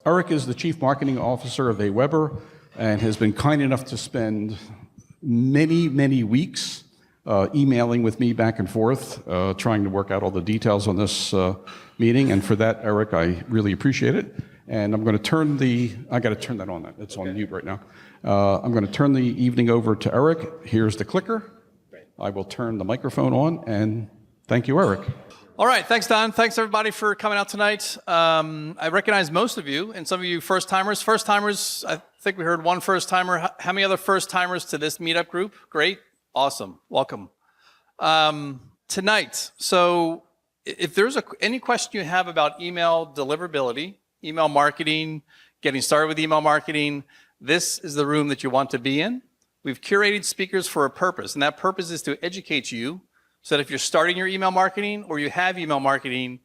Erik is the Chief Marketing Officer of AWeber and has been kind enough to spend many weeks emailing with me back and forth, trying to work out all the details on this meeting. And for that, Erik, I really appreciate it. And I'm going to turn I got to turn that on. It's on mute right now. I'm going to turn the evening over to Erik. Here's the clicker. I will turn the microphone on, and thank you, Erik. All right, thanks, Don. Thanks, everybody, for coming out tonight. I recognize most of you, and some of you first-timers. First-timers, I think we heard one first-timer. How many other first-timers to this meetup group? Great. Awesome. Welcome. Tonight, so if there's any question you have about email deliverability, email marketing, getting started with email marketing, this is the room that you want to be in. We've curated speakers for a purpose, and that purpose is to educate you so that if you're starting your email marketing or you have email marketing,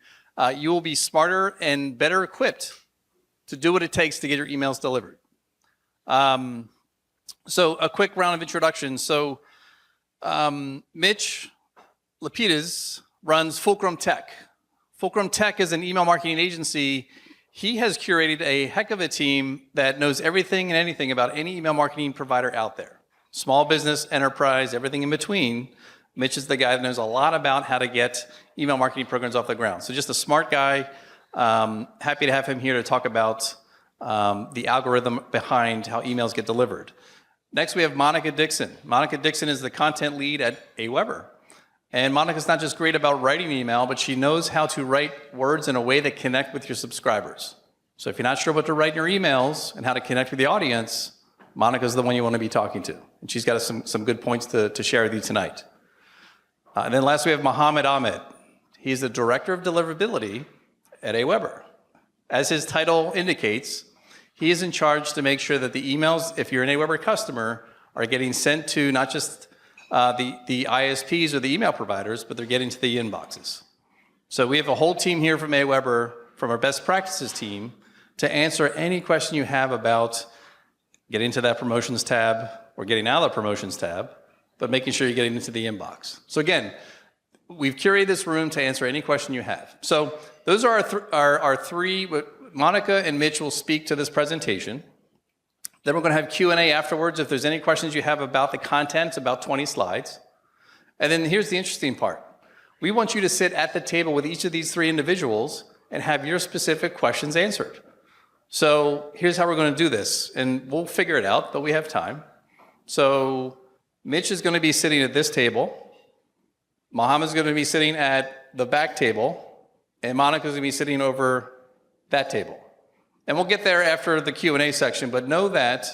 you will be smarter and better equipped to do what it takes to get your emails delivered. So a quick round of introductions. So Mitch Lapides runs Fulcrum Tech. Fulcrum Tech is an email marketing agency. He has curated a heck of a team that knows everything and anything about any email marketing provider out there. Small business, enterprise, everything in between. Mitch is the guy that knows a lot about how to get email marketing programs off the ground. So just a smart guy. Happy to have him here to talk about the algorithm behind how emails get delivered. Next, we have Monica Dixon. Monica Dixon is the content lead at AWeber. And Monica's not just great about writing email, but she knows how to write words in a way that connect with your subscribers. So if you're not sure what to write in your emails and how to connect with the audience, Monica's the one you want to be talking to. And she's got some good points to share with you tonight. And then last we have Mohammed Ahmed. He's the Director of Deliverability at AWeber. As his title indicates, he is in charge to make sure that the emails, if you're an AWeber customer, are getting sent to not just the ISPs or the email providers, but they're getting to the inboxes. So we have a whole team here from AWeber, from our best practices team, to answer any question you have about getting to that promotions tab or getting out of the promotions tab, but making sure you're getting into the inbox. So again, we've curated this room to answer any question you have. So those are our three. Monica and Mitch will speak to this presentation. Then we're going to have Q&A afterwards if there's any questions you have about the content. It's about 20 slides. And then here's the interesting part. We want you to sit at the table with each of these three individuals and have your specific questions answered. So here's how we're going to do this. And we'll figure it out, but we have time. So Mitch is going to be sitting at this table. Mohammed's going to be sitting at the back table. And Monica's going to be sitting over that table. And we'll get there after the Q&A section, but know that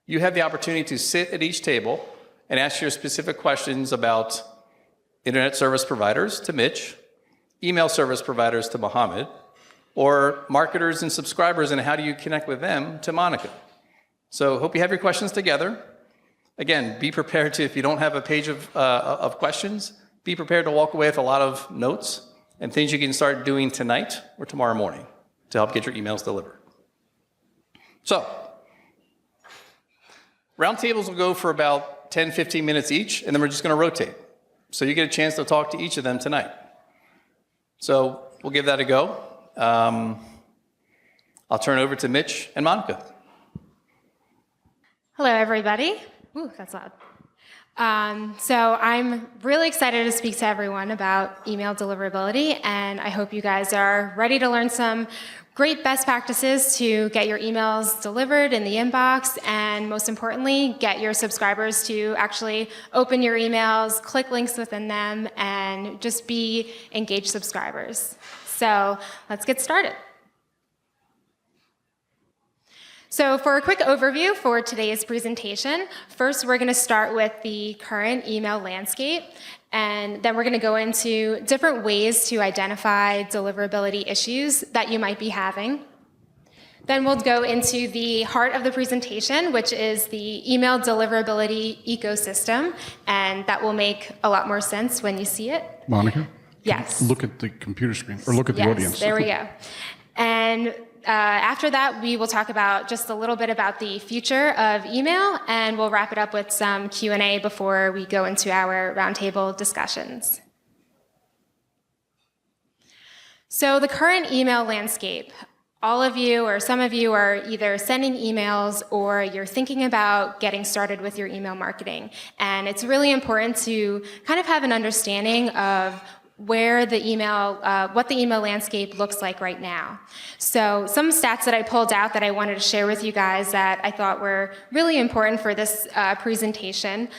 you have the opportunity to sit at each table and ask your specific questions about internet service providers to Mitch, email service providers to Mohammed, or marketers and subscribers and how do you connect with them to Monica. So hope you have your questions together. Again, be prepared to, if you don't have a page of questions, be prepared to walk away with a lot of notes and things you can start doing tonight or tomorrow morning to help get your emails delivered. So, roundtables will go for about 10, 15 minutes each, and then we're just going to rotate. So you get a chance to talk to each of them tonight. So we'll give that a go. I'll turn over to Mitch and Monica. Hello, everybody. Ooh, that's loud. So I'm really excited to speak to everyone about email deliverability, and I hope you guys are ready to learn some great best practices to get your emails delivered in the inbox, and most importantly, get your subscribers to actually open your emails, click links within them, and just be engaged subscribers. So let's get started. So for a quick overview for today's presentation, first we're going to start with the current email landscape, and then we're going to go into different ways to identify deliverability issues that you might be having. Then we'll go into the heart of the presentation, which is the email deliverability ecosystem, and that will make a lot more sense when you see it. Monica? Yes. Look at the computer screen, or look at the audience. There we go. And after that, we will talk about just a little bit about the future of email, and we'll wrap it up with some Q&A before we go into our roundtable discussions. So the current email landscape. all of you or some of you are either sending emails or you're thinking about getting started with your email marketing. And it's really important to kind of have an understanding of where the email, what the email landscape looks like right now. So some stats that I pulled out that I wanted to share with you guys that I thought were really important for this presentation.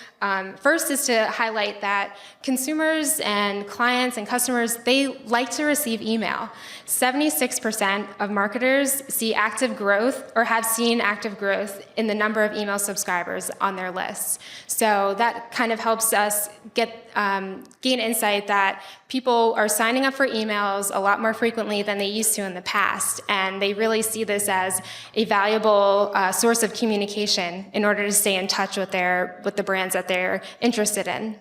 First is to highlight that consumers and clients and customers, they like to receive email. 76% of marketers see active growth or have seen active growth in the number of email subscribers on their lists. So that kind of helps us get gain insight that people are signing up for emails a lot more frequently than they used to in the past, and they really see this as a valuable source of communication in order to stay in touch with the brands that they're interested in.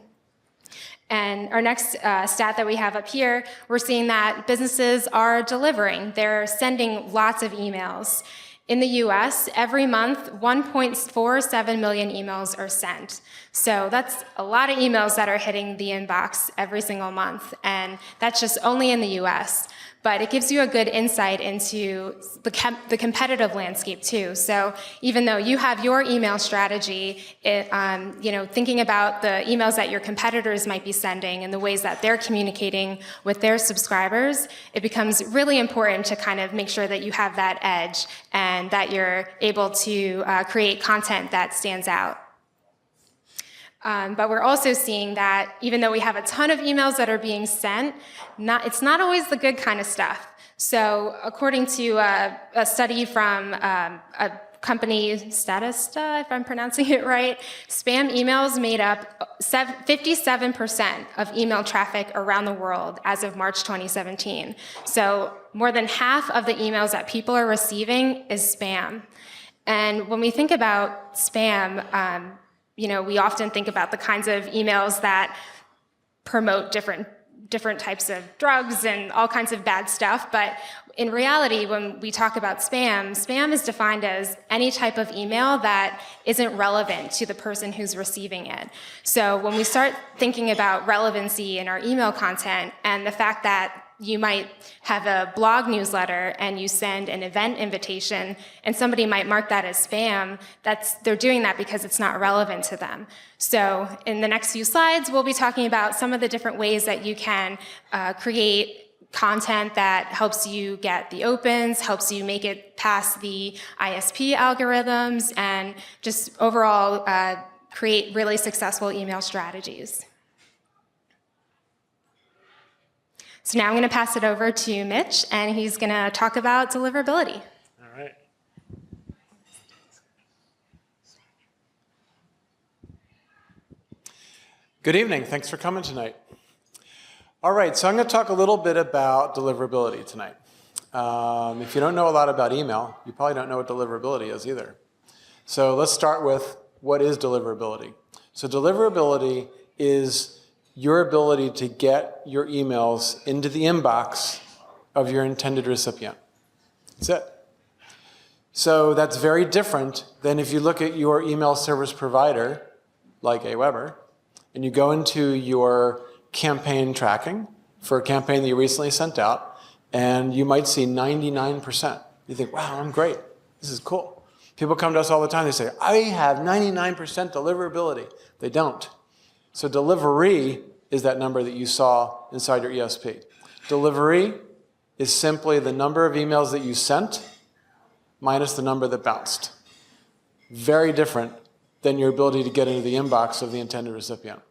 And our next stat that we have up here, we're seeing that businesses are delivering. They're sending lots of emails. In the US, every month, 1.47 million emails are sent. So that's a lot of emails that are hitting the inbox every single month, and that's just only in the US. But it gives you a good insight into the competitive landscape too. So even though you have your email strategy, thinking about the emails that your competitors might be sending and the ways that they're communicating with their subscribers, it becomes really important to kind of make sure that you have that edge and that you're able to create content that stands out. But we're also seeing that even though we have a ton of emails that are being sent, it's not always the good kind of stuff. So according to a study from a company, Statista, if I'm pronouncing it right, spam emails made up 57% of email traffic around the world as of March 2017. So more than half of the emails that people are receiving is spam. And when we think about spam, we often think about the kinds of emails that promote different types of drugs and all kinds of bad stuff. But in reality, when we talk about spam is defined as any type of email that isn't relevant to the person who's receiving it. So when we start thinking about relevancy in our email content and the fact that you might have a blog newsletter and you send an event invitation and somebody might mark that as spam, they're doing that because it's not relevant to them. So in the next few slides, we'll be talking about some of the different ways that you can create content that helps you get the opens, helps you make it past the ISP algorithms, and just overall create really successful email strategies. So now I'm going to pass it over to Mitch, and he's going to talk about deliverability. All right. Good evening. Thanks for coming tonight. All right, so I'm going to talk a little bit about deliverability tonight. If you don't know a lot about email, you probably don't know what deliverability is either. So let's start with what is deliverability. So deliverability is your ability to get your emails into the inbox of your intended recipient. That's it. So that's very different than if you look at your email service provider, like AWeber, and you go into your campaign tracking for a campaign that you recently sent out, and you might see 99%. You think, wow, I'm great. This is cool. People come to us all the time. They say, I have 99% deliverability. They don't. So delivery is that number that you saw inside your ESP. Delivery is simply the number of emails that you sent minus the number that bounced. Very different than your ability to get into the inbox of the intended recipient.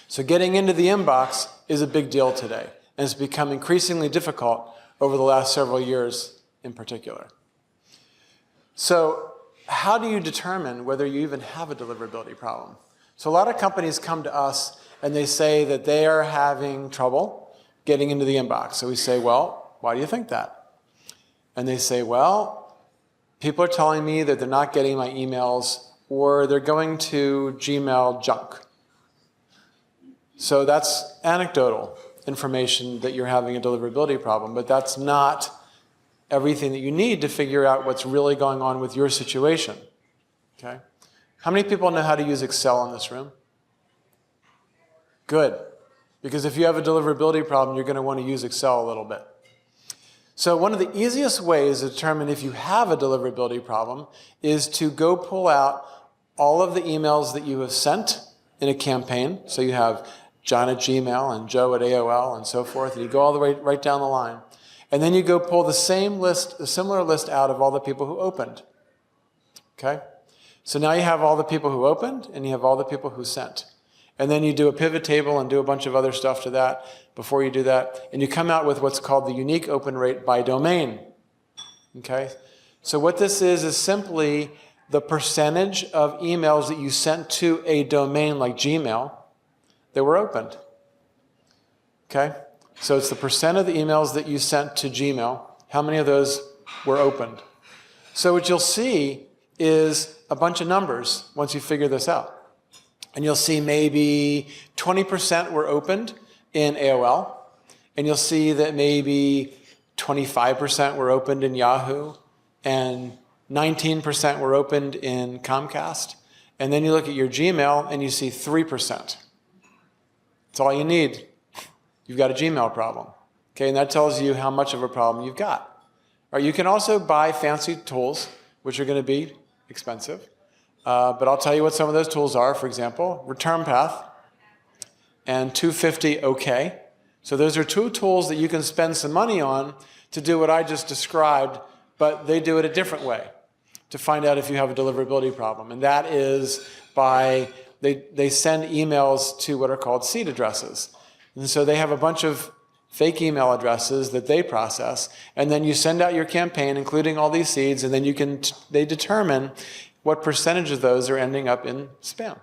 So getting into the inbox is a big deal today, and it's become increasingly difficult over the last several years in particular. So how do you determine whether you even have a deliverability problem? So a lot of companies come to us and they say that they are having trouble getting into the inbox. So we say, well, why do you think that? And they say, well, people are telling me that they're not getting my emails or they're going to Gmail junk. So that's anecdotal information that you're having a deliverability problem, but that's not everything that you need to figure out what's really going on with your situation. Okay? How many people know how to use Excel in this room? Good. Because if you have a deliverability problem, you're going to want to use Excel a little bit. So one of the easiest ways to determine if you have a deliverability problem is to go pull out all of the emails that you have sent in a campaign. So you have John at Gmail and Joe at AOL and so forth, and you go all the way right down the line. And then you go pull the same list, a similar list out of all the people who opened. Okay? So now you have all the people who opened and you have all the people who sent. And then you do a pivot table and do a bunch of other stuff to that before you do that. And you come out with what's called the unique open rate by domain. Okay? So what this is simply the percentage of emails that you sent to a domain like Gmail that were opened. Okay? So it's the percent of the emails that you sent to Gmail. How many of those were opened? So what you'll see is a bunch of numbers once you figure this out. And you'll see maybe 20% were opened in AOL. And you'll see that maybe 25% were opened in Yahoo. And 19% were opened in Comcast. And then you look at your Gmail and you see 3%. That's all you need. You've got a Gmail problem. Okay, and that tells you how much of a problem you've got. All right, you can also buy fancy tools, which are going to be expensive. But I'll tell you what some of those tools are. For example, Return Path and 250 OK. So those are two tools that you can spend some money on to do what I just described, but they do it a different way to find out if you have a deliverability problem. And that is by, they send emails to what are called seed addresses. And so they have a bunch of fake email addresses that they process, and then you send out your campaign, including all these seeds, and then they determine what percentage of those are ending up in spam.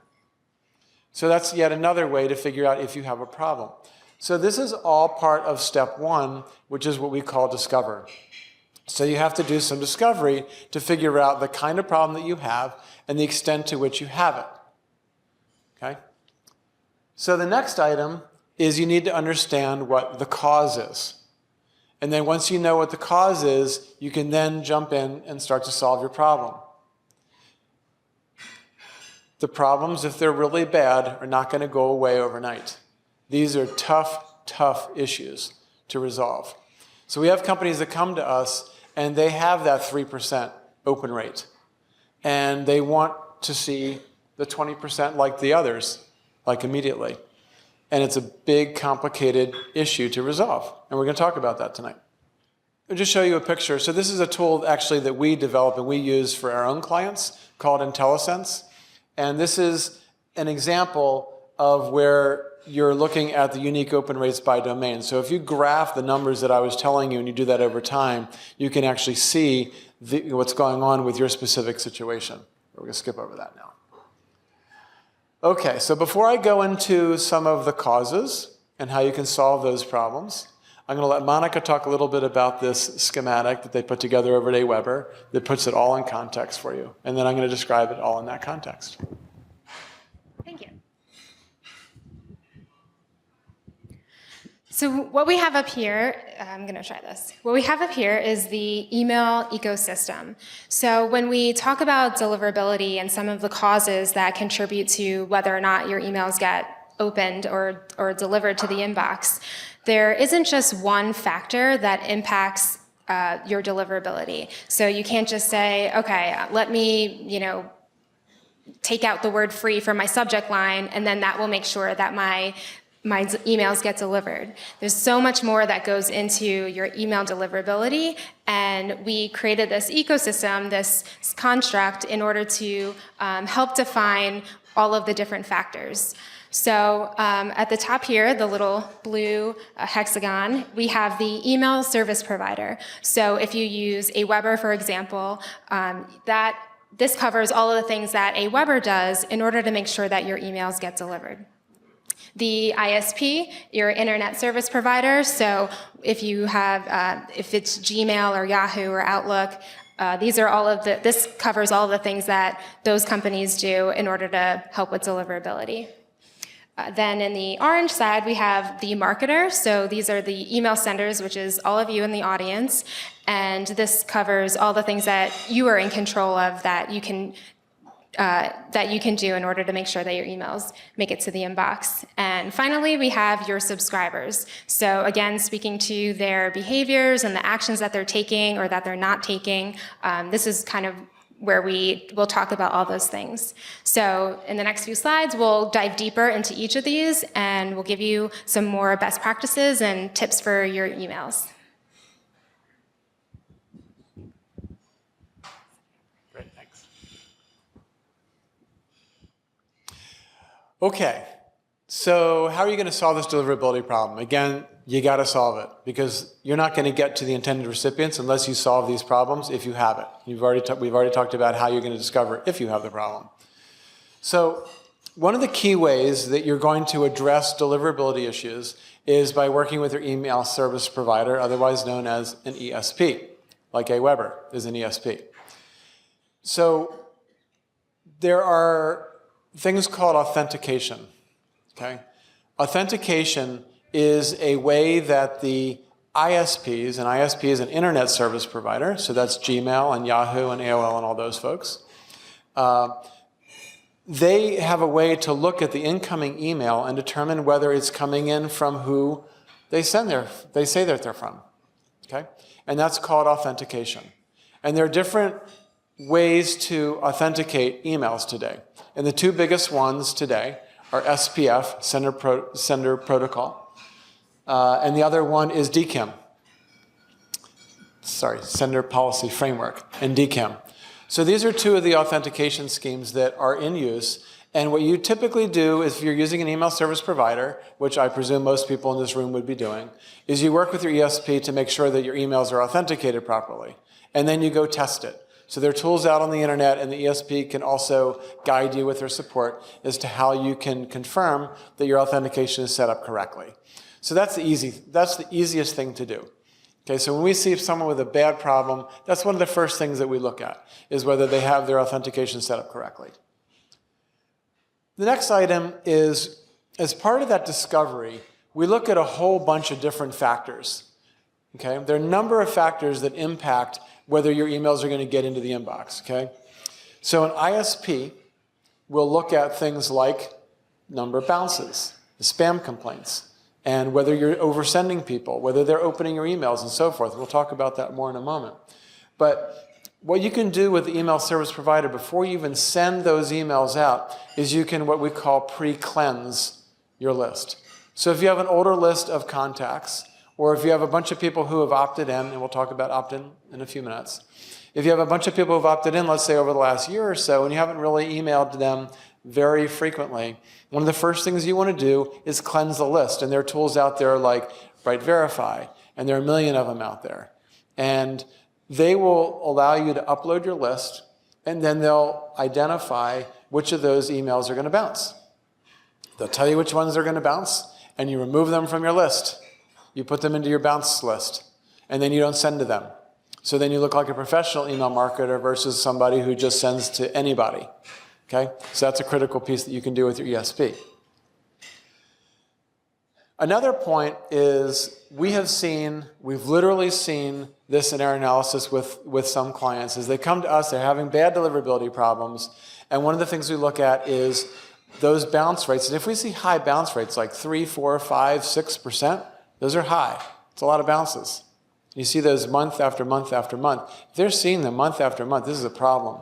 So that's yet another way to figure out if you have a problem. So this is all part of step one, which is what we call discover. So you have to do some discovery to figure out the kind of problem that you have and the extent to which you have it. Okay? So the next item is you need to understand what the cause is. And then once you know what the cause is, you can then jump in and start to solve your problem. The problems, if they're really bad, are not going to go away overnight. These are tough, tough issues to resolve. So we have companies that come to us and they have that 3% open rate. And they want to see the 20% like the others, like immediately. And it's a big, complicated issue to resolve. And we're going to talk about that tonight. I'll just show you a picture. So this is a tool actually that we develop and we use for our own clients called IntelliSense. And this is an example of where you're looking at the unique open rates by domain. So if you graph the numbers that I was telling you and you do that over time, you can actually see what's going on with your specific situation. We're going to skip over that now. Okay, so before I go into some of the causes and how you can solve those problems, I'm going to let Monica talk a little bit about this schematic that they put together over at AWeber that puts it all in context for you. And then I'm going to describe it all in that context. Thank you. So what we have up here, I'm going to try this. What we have up here is the email ecosystem. So when we talk about deliverability and some of the causes that contribute to whether or not your emails get opened or delivered to the inbox, there isn't just one factor that impacts your deliverability. So you can't just say, okay, let me, take out the word free from my subject line, and then that will make sure that my emails get delivered. There's so much more that goes into your email deliverability, and we created this ecosystem, this construct, in order to help define all of the different factors. So at the top here, the little blue hexagon, we have the email service provider. So if you use AWeber, for example, this covers all of the things that AWeber does in order to make sure that your emails get delivered. The ISP, your internet service provider, so if you have, if it's Gmail or Yahoo or Outlook, this covers all of the things that those companies do in order to help with deliverability. Then in the orange side, we have the marketer. So these are the email senders, which is all of you in the audience. And this covers all the things that you are in control of that you can that you can do in order to make sure that your emails make it to the inbox. And finally, we have your subscribers. So again, speaking to their behaviors and the actions that they're taking or that they're not taking, this is kind of where we'll talk about all those things. So in the next few slides, we'll dive deeper into each of these, and we'll give you some more best practices and tips for your emails. Great, thanks. Okay, so how are you going to solve this deliverability problem? Again, you got to solve it, because you're not going to get to the intended recipients unless you solve these problems if you have it. We've already talked about how you're going to discover if you have the problem. So one of the key ways that you're going to address deliverability issues is by working with your email service provider, otherwise known as an ESP, like AWeber is an ESP. So there are things called authentication, okay? Authentication is a way that the ISPs, and ISP is an internet service provider, so that's Gmail and Yahoo and AOL and all those folks. They have a way to look at the incoming email and determine whether it's coming in from who they say that they're from, okay? And that's called authentication. And there are different ways to authenticate emails today. And the two biggest ones today are SPF, Sender Protocol, and the other one is DKIM. Sorry, Sender Policy Framework, and DKIM. So these are two of the authentication schemes that are in use. And what you typically do if you're using an email service provider, which I presume most people in this room would be doing, is you work with your ESP to make sure that your emails are authenticated properly. And then you go test it. So there are tools out on the internet, and the ESP can also guide you with their support as to how you can confirm that your authentication is set up correctly. So that's the easiest thing to do. Okay, so when we see someone with a bad problem, that's one of the first things that we look at, is whether they have their authentication set up correctly. The next item is, as part of that discovery, we look at a whole bunch of different factors. Okay, there are a number of factors that impact whether your emails are going to get into the inbox. Okay, so an ISP will look at things like number of bounces, the spam complaints, and whether you're oversending people, whether they're opening your emails, and so forth. We'll talk about that more in a moment. But what you can do with the email service provider before you even send those emails out is you can what we call pre-cleanse your list. So if you have an older list of contacts, or if you have a bunch of people who have opted in, and we'll talk about opt-in in a few minutes. If you have a bunch of people who have opted in, let's say over the last year or so, and you haven't really emailed them very frequently, one of the first things you want to do is cleanse the list. And there are tools out there like Verify, and there are a million of them out there. And they will allow you to upload your list, and then they'll identify which of those emails are going to bounce. They'll tell you which ones are going to bounce, and you remove them from your list. You put them into your bounce list, and then you don't send to them. So then you look like a professional email marketer versus somebody who just sends to anybody. Okay? So that's a critical piece that you can do with your ESP. Another point is we've literally seen this in our analysis with some clients. As they come to us, they're having bad deliverability problems, and one of the things we look at is those bounce rates. And if we see high bounce rates like 3, 4, 5, 6%, those are high. It's a lot of bounces. You see those month after month after month. If they're seeing them month after month, this is a problem.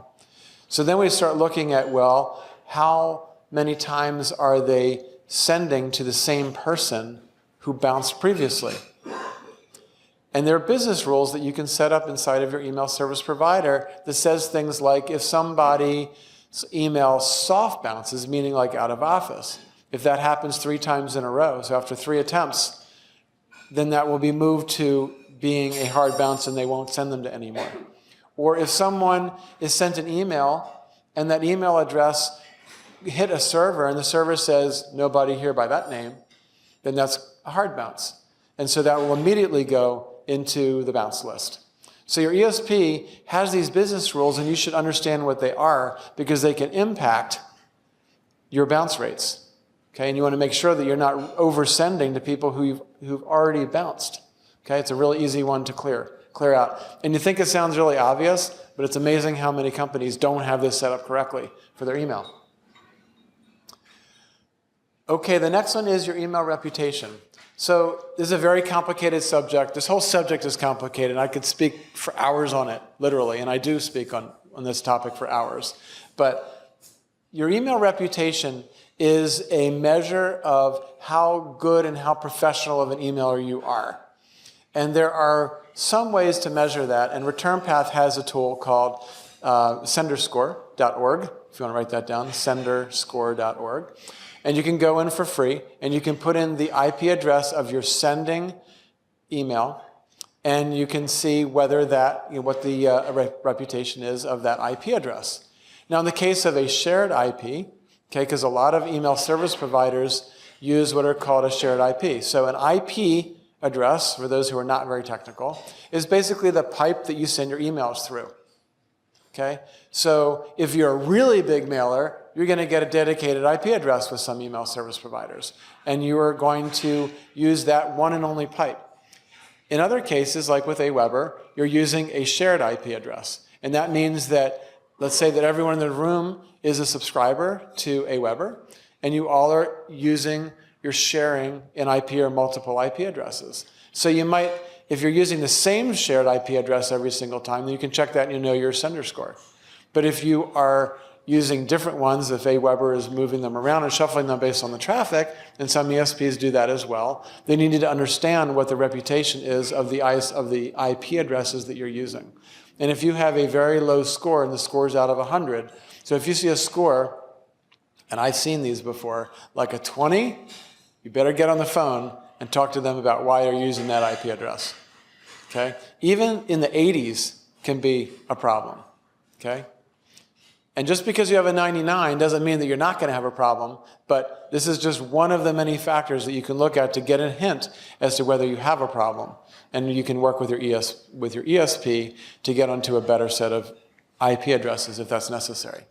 So then we start looking at, well, how many times are they sending to the same person who bounced previously? And there are business rules that you can set up inside of your email service provider that says things like if somebody's email soft bounces, meaning like out of office, if that happens 3 times in a row, so after 3 attempts, then that will be moved to being a hard bounce and they won't send them to anymore. Or if someone is sent an email and that email address hit a server and the server says nobody here by that name, then that's a hard bounce. And so that will immediately go into the bounce list. So your ESP has these business rules, and you should understand what they are because they can impact your bounce rates. Okay, and you want to make sure that you're not oversending to people who've already bounced. Okay, it's a really easy one to clear out. And you think it sounds really obvious, but it's amazing how many companies don't have this set up correctly for their email. Okay, the next one is your email reputation. So this is a very complicated subject. This whole subject is complicated. I could speak for hours on it, literally, and I do speak on this topic for hours. But your email reputation is a measure of how good and how professional of an emailer you are. And there are some ways to measure that, and ReturnPath has a tool called senderscore.org, if you want to write that down, senderscore.org. And you can go in for free, and you can put in the IP address of your sending email, and you can see whether that, what the reputation is of that IP address. Now, in the case of a shared IP, okay, because a lot of email service providers use what are called a shared IP. So an IP address, for those who are not very technical, is basically the pipe that you send your emails through. Okay? So if you're a really big mailer, you're going to get a dedicated IP address with some email service providers. And you are going to use that one and only pipe. In other cases, like with AWeber, you're using a shared IP address. And that means that, let's say that everyone in the room is a subscriber to AWeber, and you all are you're sharing an IP or multiple IP addresses. So you might, if you're using the same shared IP address every single time, then you can check that and you know your sender score. But if you are using different ones, if AWeber is moving them around and shuffling them based on the traffic, and some ESPs do that as well, then you need to understand what the reputation is of the IP addresses that you're using. And if you have a very low score, and the score is out of 100, so if you see a score, and I've seen these before, like a 20, you better get on the phone and talk to them about why you're using that IP address. Okay? Even in the 80s can be a problem. Okay? And just because you have a 99 doesn't mean that you're not going to have a problem, but this is just one of the many factors that you can look at to get a hint as to whether you have a problem. And you can work with your ESP to get onto a better set of IP addresses if that's necessary.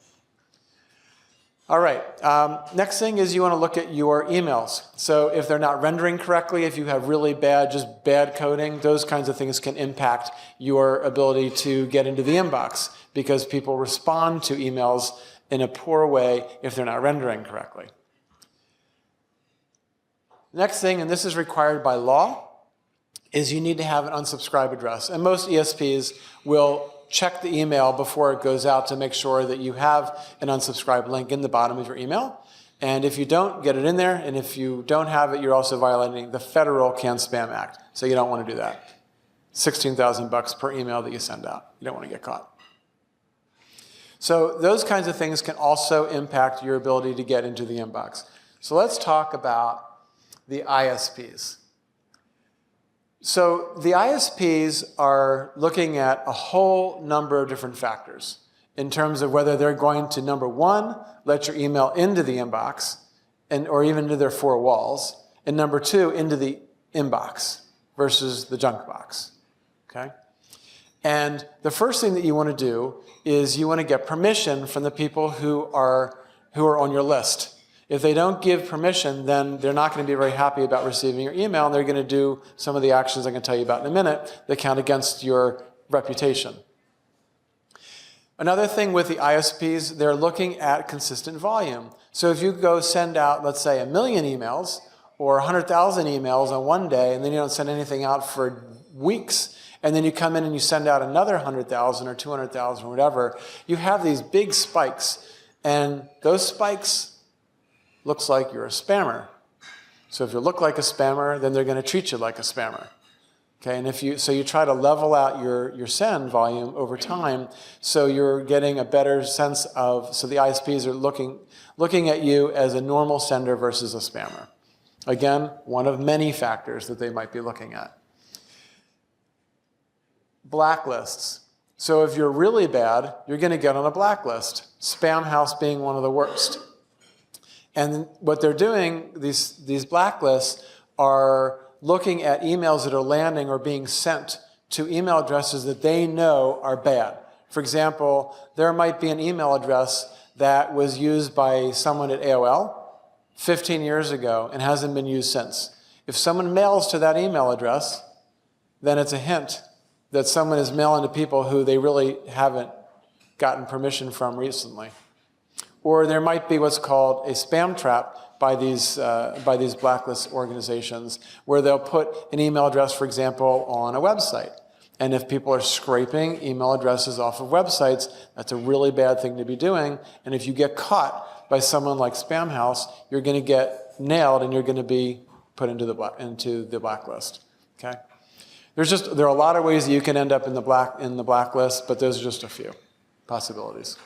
All right, next thing is you want to look at your emails. So if they're not rendering correctly, if you have really bad, just bad coding, those kinds of things can impact your ability to get into the inbox because people respond to emails in a poor way if they're not rendering correctly. Next thing, and this is required by law, is you need to have an unsubscribe address. And most ESPs will check the email before it goes out to make sure that you have an unsubscribe link in the bottom of your email. And if you don't, get it in there. And if you don't have it, you're also violating the federal Can Spam Act. So you don't want to do that. $16,000 per email that you send out. You don't want to get caught. So those kinds of things can also impact your ability to get into the inbox. So let's talk about the ISPs. So the ISPs are looking at a whole number of different factors in terms of whether they're going to, number one, let your email into the inbox or even into their four walls, and number two, into the inbox versus the junk box. Okay? And the first thing that you want to do is you want to get permission from the people who are on your list. If they don't give permission, then they're not going to be very happy about receiving your email, and they're going to do some of the actions I can tell you about in a minute that count against your reputation. Another thing with the ISPs, they're looking at consistent volume. So if you go send out, let's say, 1 million emails or 100,000 emails on one day, and then you don't send anything out for weeks, and then you come in and you send out another 100,000 or 200,000 or whatever, you have these big spikes, and those spikes looks like you're a spammer. So if you look like a spammer, then they're going to treat you like a spammer. Okay, and so you try to level out your send volume over time, so you're getting a better sense of, so the ISPs are looking at you as a normal sender versus a spammer. Again, one of many factors that they might be looking at. Blacklists. So if you're really bad, you're going to get on a blacklist. Spamhaus being one of the worst. And what they're doing, these blacklists are looking at emails that are landing or being sent to email addresses that they know are bad. For example, there might be an email address that was used by someone at AOL 15 years ago and hasn't been used since. If someone mails to that email address, then it's a hint that someone is mailing to people who they really haven't gotten permission from recently. Or there might be what's called a spam trap by these blacklist organizations, where they'll put an email address, for example, on a website. And if people are scraping email addresses off of websites, that's a really bad thing to be doing. And if you get caught by someone like Spam House, you're going to get nailed and you're going to be put into the blacklist. Okay? There are a lot of ways that you can end up in the blacklist, but those are just a few possibilities.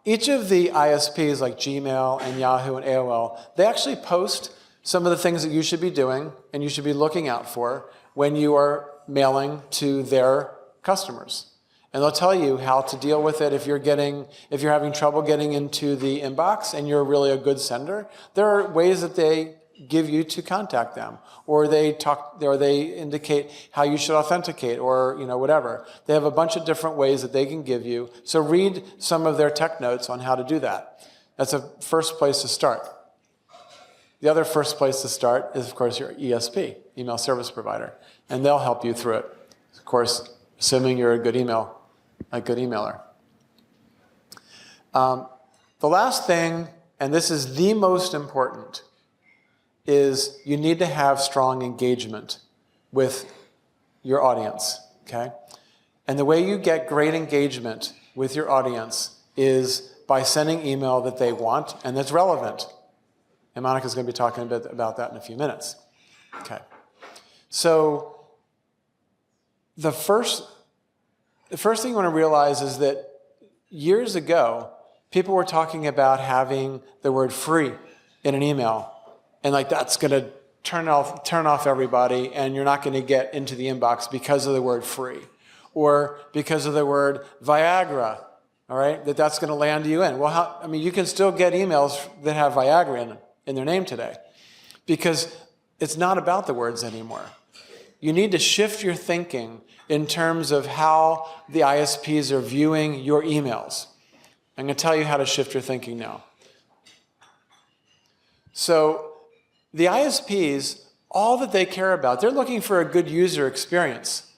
Each of the ISPs like Gmail and Yahoo and AOL, they actually post some of the things that you should be doing and you should be looking out for when you are mailing to their customers. And they'll tell you how to deal with it if you're having trouble getting into the inbox and you're really a good sender. There are ways that they give you to contact them, or they indicate how you should authenticate, or whatever. They have a bunch of different ways that they can give you. So read some of their tech notes on how to do that. That's a first place to start. The other first place to start is, of course, your ESP, email service provider, and they'll help you through it. Of course, assuming you're a good emailer. The last thing, and this is the most important, is you need to have strong engagement with your audience, okay? And the way you get great engagement with your audience is by sending email that they want and that's relevant. And Monica's going to be talking a bit about that in a few minutes. Okay. So the first thing you want to realize is that years ago, people were talking about having the word free in an email. And like that's going to turn off everybody, and you're not going to get into the inbox because of the word free, or because of the word Viagra. All right, that's going to land you in. Well, you can still get emails that have Viagra in their name today, because it's not about the words anymore. You need to shift your thinking in terms of how the ISPs are viewing your emails. I'm going to tell you how to shift your thinking now. So the ISPs, all that they care about, they're looking for a good user experience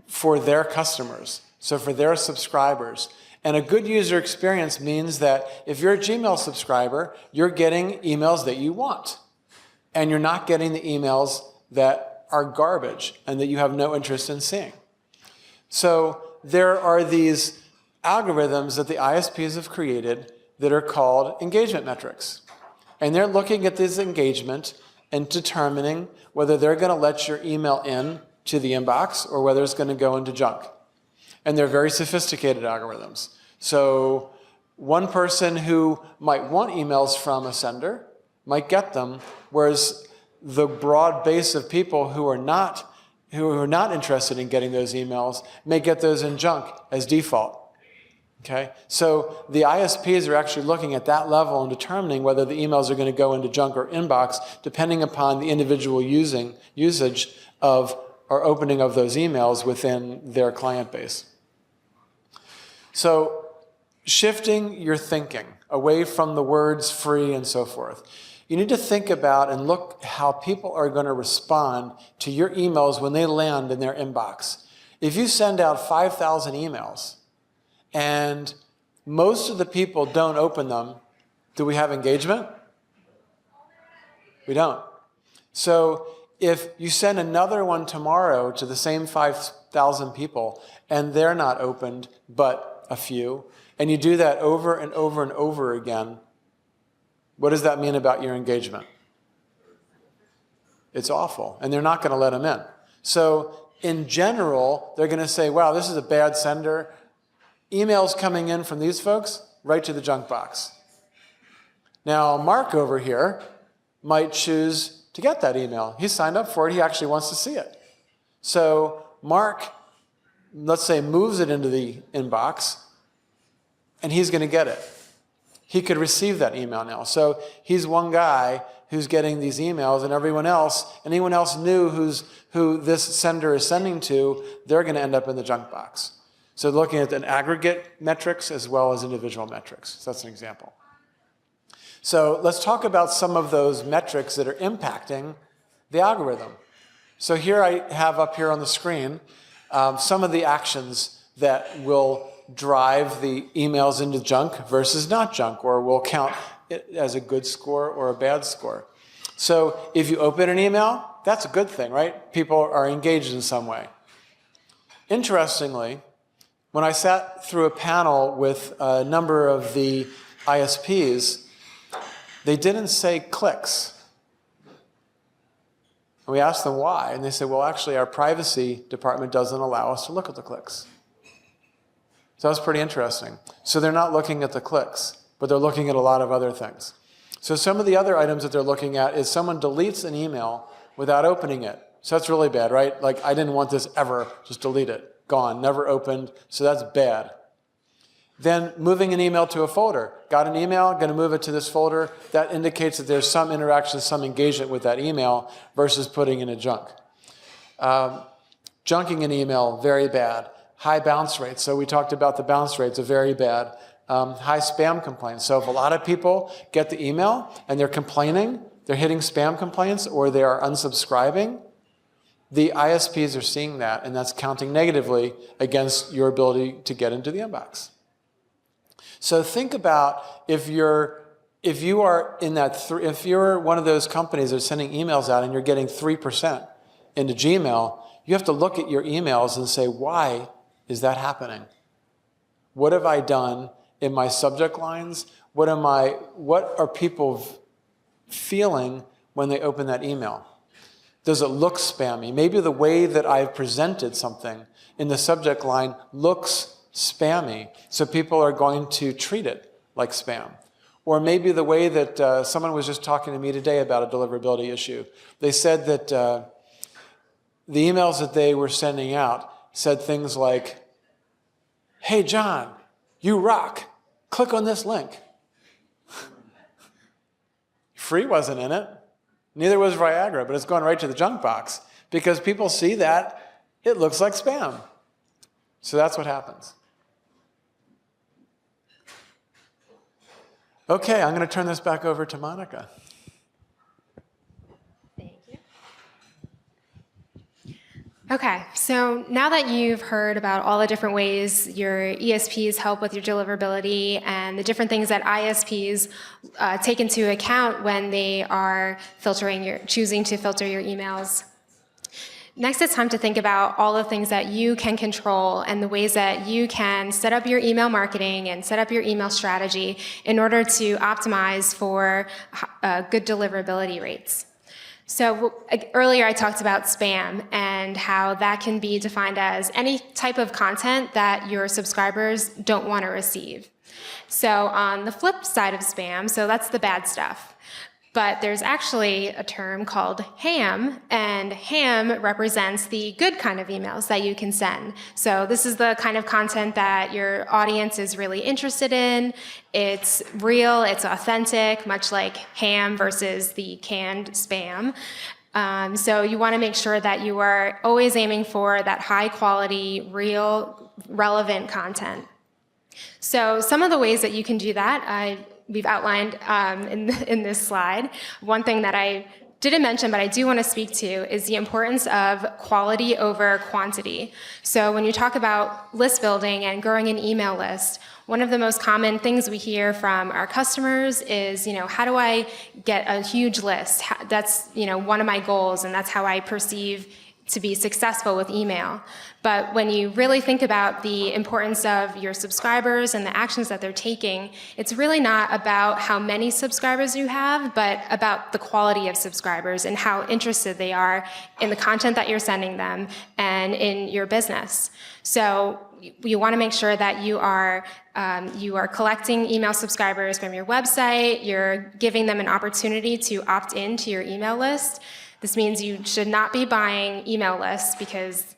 for their customers, so for their subscribers. And a good user experience means that if you're a Gmail subscriber, you're getting emails that you want. And you're not getting the emails that are garbage and that you have no interest in seeing. So there are these algorithms that the ISPs have created that are called engagement metrics. And they're looking at this engagement and determining whether they're going to let your email in to the inbox or whether it's going to go into junk. And they're very sophisticated algorithms. So one person who might want emails from a sender might get them, whereas the broad base of people who are not interested in getting those emails may get those in junk as default. Okay? So the ISPs are actually looking at that level and determining whether the emails are going to go into junk or inbox, depending upon the individual usage of or opening of those emails within their client base. So shifting your thinking away from the words free and so forth. You need to think about and look how people are going to respond to your emails when they land in their inbox. If you send out 5,000 emails and most of the people don't open them, do we have engagement? We don't. So if you send another one tomorrow to the same 5,000 people and they're not opened but a few, and you do that over and over and over again, what does that mean about your engagement? It's awful, and they're not going to let them in. So in general, they're going to say, wow, this is a bad sender. Emails coming in from these folks, right to the junk box. Now, Mark over here might choose to get that email. He signed up for it. He actually wants to see it. So Mark, let's say, moves it into the inbox, and he's going to get it. He could receive that email now. So he's one guy who's getting these emails, and anyone else new who this sender is sending to, they're going to end up in the junk box. So looking at an aggregate metrics as well as individual metrics. So that's an example. So let's talk about some of those metrics that are impacting the algorithm. So here I have up here on the screen some of the actions that will drive the emails into junk versus not junk, or will count it as a good score or a bad score. So if you open an email, that's a good thing, right? People are engaged in some way. Interestingly, when I sat through a panel with a number of the ISPs, they didn't say clicks. And we asked them why, and they said, well, actually, our privacy department doesn't allow us to look at the clicks. So that's pretty interesting. So they're not looking at the clicks, but they're looking at a lot of other things. So some of the other items that they're looking at is someone deletes an email without opening it. So that's really bad, right? Like, I didn't want this ever, just delete it. Gone, never opened, so that's bad. Then moving an email to a folder. Got an email, going to move it to this folder. That indicates that there's some interaction, some engagement with that email versus putting in a junk. Junking an email, very bad. High bounce rates. So we talked about the bounce rates are very bad. High spam complaints. So if a lot of people get the email and they're complaining, they're hitting spam complaints, or they are unsubscribing, the ISPs are seeing that, and that's counting negatively against your ability to get into the inbox. So think about if you're one of those companies that are sending emails out and you're getting 3% into Gmail, you have to look at your emails and say, why is that happening? What have I done in my subject lines? What are people feeling when they open that email? Does it look spammy? Maybe the way that I've presented something in the subject line looks spammy, so people are going to treat it like spam. Or maybe the way that someone was just talking to me today about a deliverability issue. They said that the emails that they were sending out said things like, hey, John, you rock. Click on this link. Free wasn't in it. Neither was Viagra, but it's going right to the junk box because people see that it looks like spam. So that's what happens. Okay, I'm going to turn this back over to Monica. Thank you. Okay, so now that you've heard about all the different ways your ESPs help with your deliverability and the different things that ISPs take into account when they are choosing to filter your emails, next it's time to think about all the things that you can control and the ways that you can set up your email marketing and set up your email strategy in order to optimize for good deliverability rates. So earlier I talked about spam and how that can be defined as any type of content that your subscribers don't want to receive. So on the flip side of spam, so that's the bad stuff. But there's actually a term called ham, and ham represents the good kind of emails that you can send. So this is the kind of content that your audience is really interested in. It's real, it's authentic, much like ham versus the canned spam. So you want to make sure that you are always aiming for that high quality, real, relevant content. So some of the ways that you can do that, we've outlined in this slide. One thing that I didn't mention, but I do want to speak to, is the importance of quality over quantity. So when you talk about list building and growing an email list, one of the most common things we hear from our customers is, how do I get a huge list? That's, one of my goals, and that's how I perceive to be successful with email. But when you really think about the importance of your subscribers and the actions that they're taking, it's really not about how many subscribers you have, but about the quality of subscribers and how interested they are in the content that you're sending them and in your business. So you want to make sure that you are collecting email subscribers from your website, you're giving them an opportunity to opt in to your email list. This means you should not be buying email lists because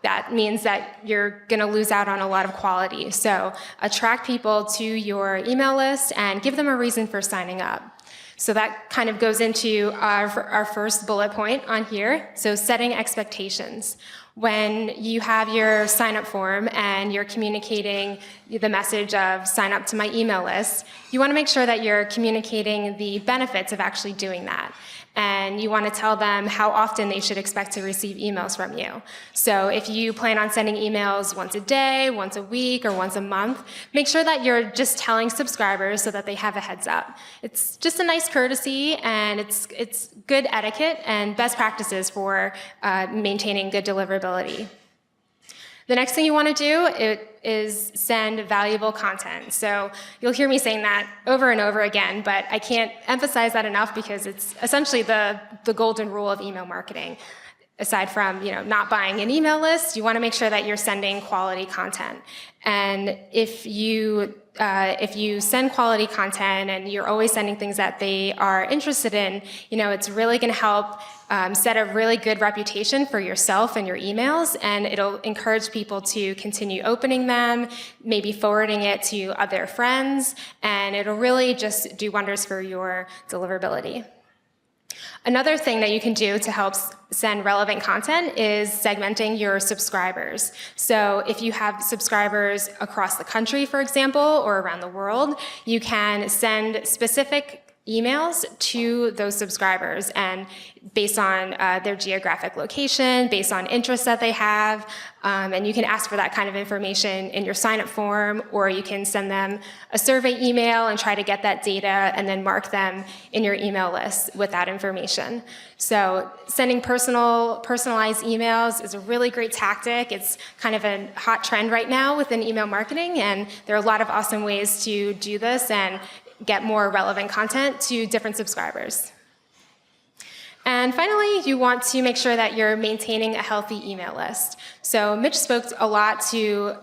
that means that you're going to lose out on a lot of quality. So attract people to your email list and give them a reason for signing up. So that kind of goes into our first bullet point on here. So setting expectations. When you have your sign-up form and you're communicating the message of sign up to my email list, you want to make sure that you're communicating the benefits of actually doing that. and you want to tell them how often they should expect to receive emails from you. So if you plan on sending emails once a day, once a week, or once a month, make sure that you're just telling subscribers so that they have a heads up. It's just a nice courtesy, and it's good etiquette and best practices for maintaining good deliverability. The next thing you want to do is send valuable content. So you'll hear me saying that over and over again, but I can't emphasize that enough because it's essentially the golden rule of email marketing. Aside from not buying an email list, you want to make sure that you're sending quality content. And if you send quality content and you're always sending things that they are interested in, it's really going to help set a really good reputation for yourself and your emails, and it'll encourage people to continue opening them, maybe forwarding it to other friends, and it'll really just do wonders for your deliverability. Another thing that you can do to help send relevant content is segmenting your subscribers. So if you have subscribers across the country, for example, or around the world, you can send specific emails to those subscribers, and based on their geographic location, based on interests that they have, and you can ask for that kind of information in your sign-up form, or you can send them a survey email and try to get that data and then mark them in your email list with that information. So sending personalized emails is a really great tactic. It's kind of a hot trend right now within email marketing, and there are a lot of awesome ways to do this and get more relevant content to different subscribers. And finally, you want to make sure that you're maintaining a healthy email list. So Mitch spoke a lot to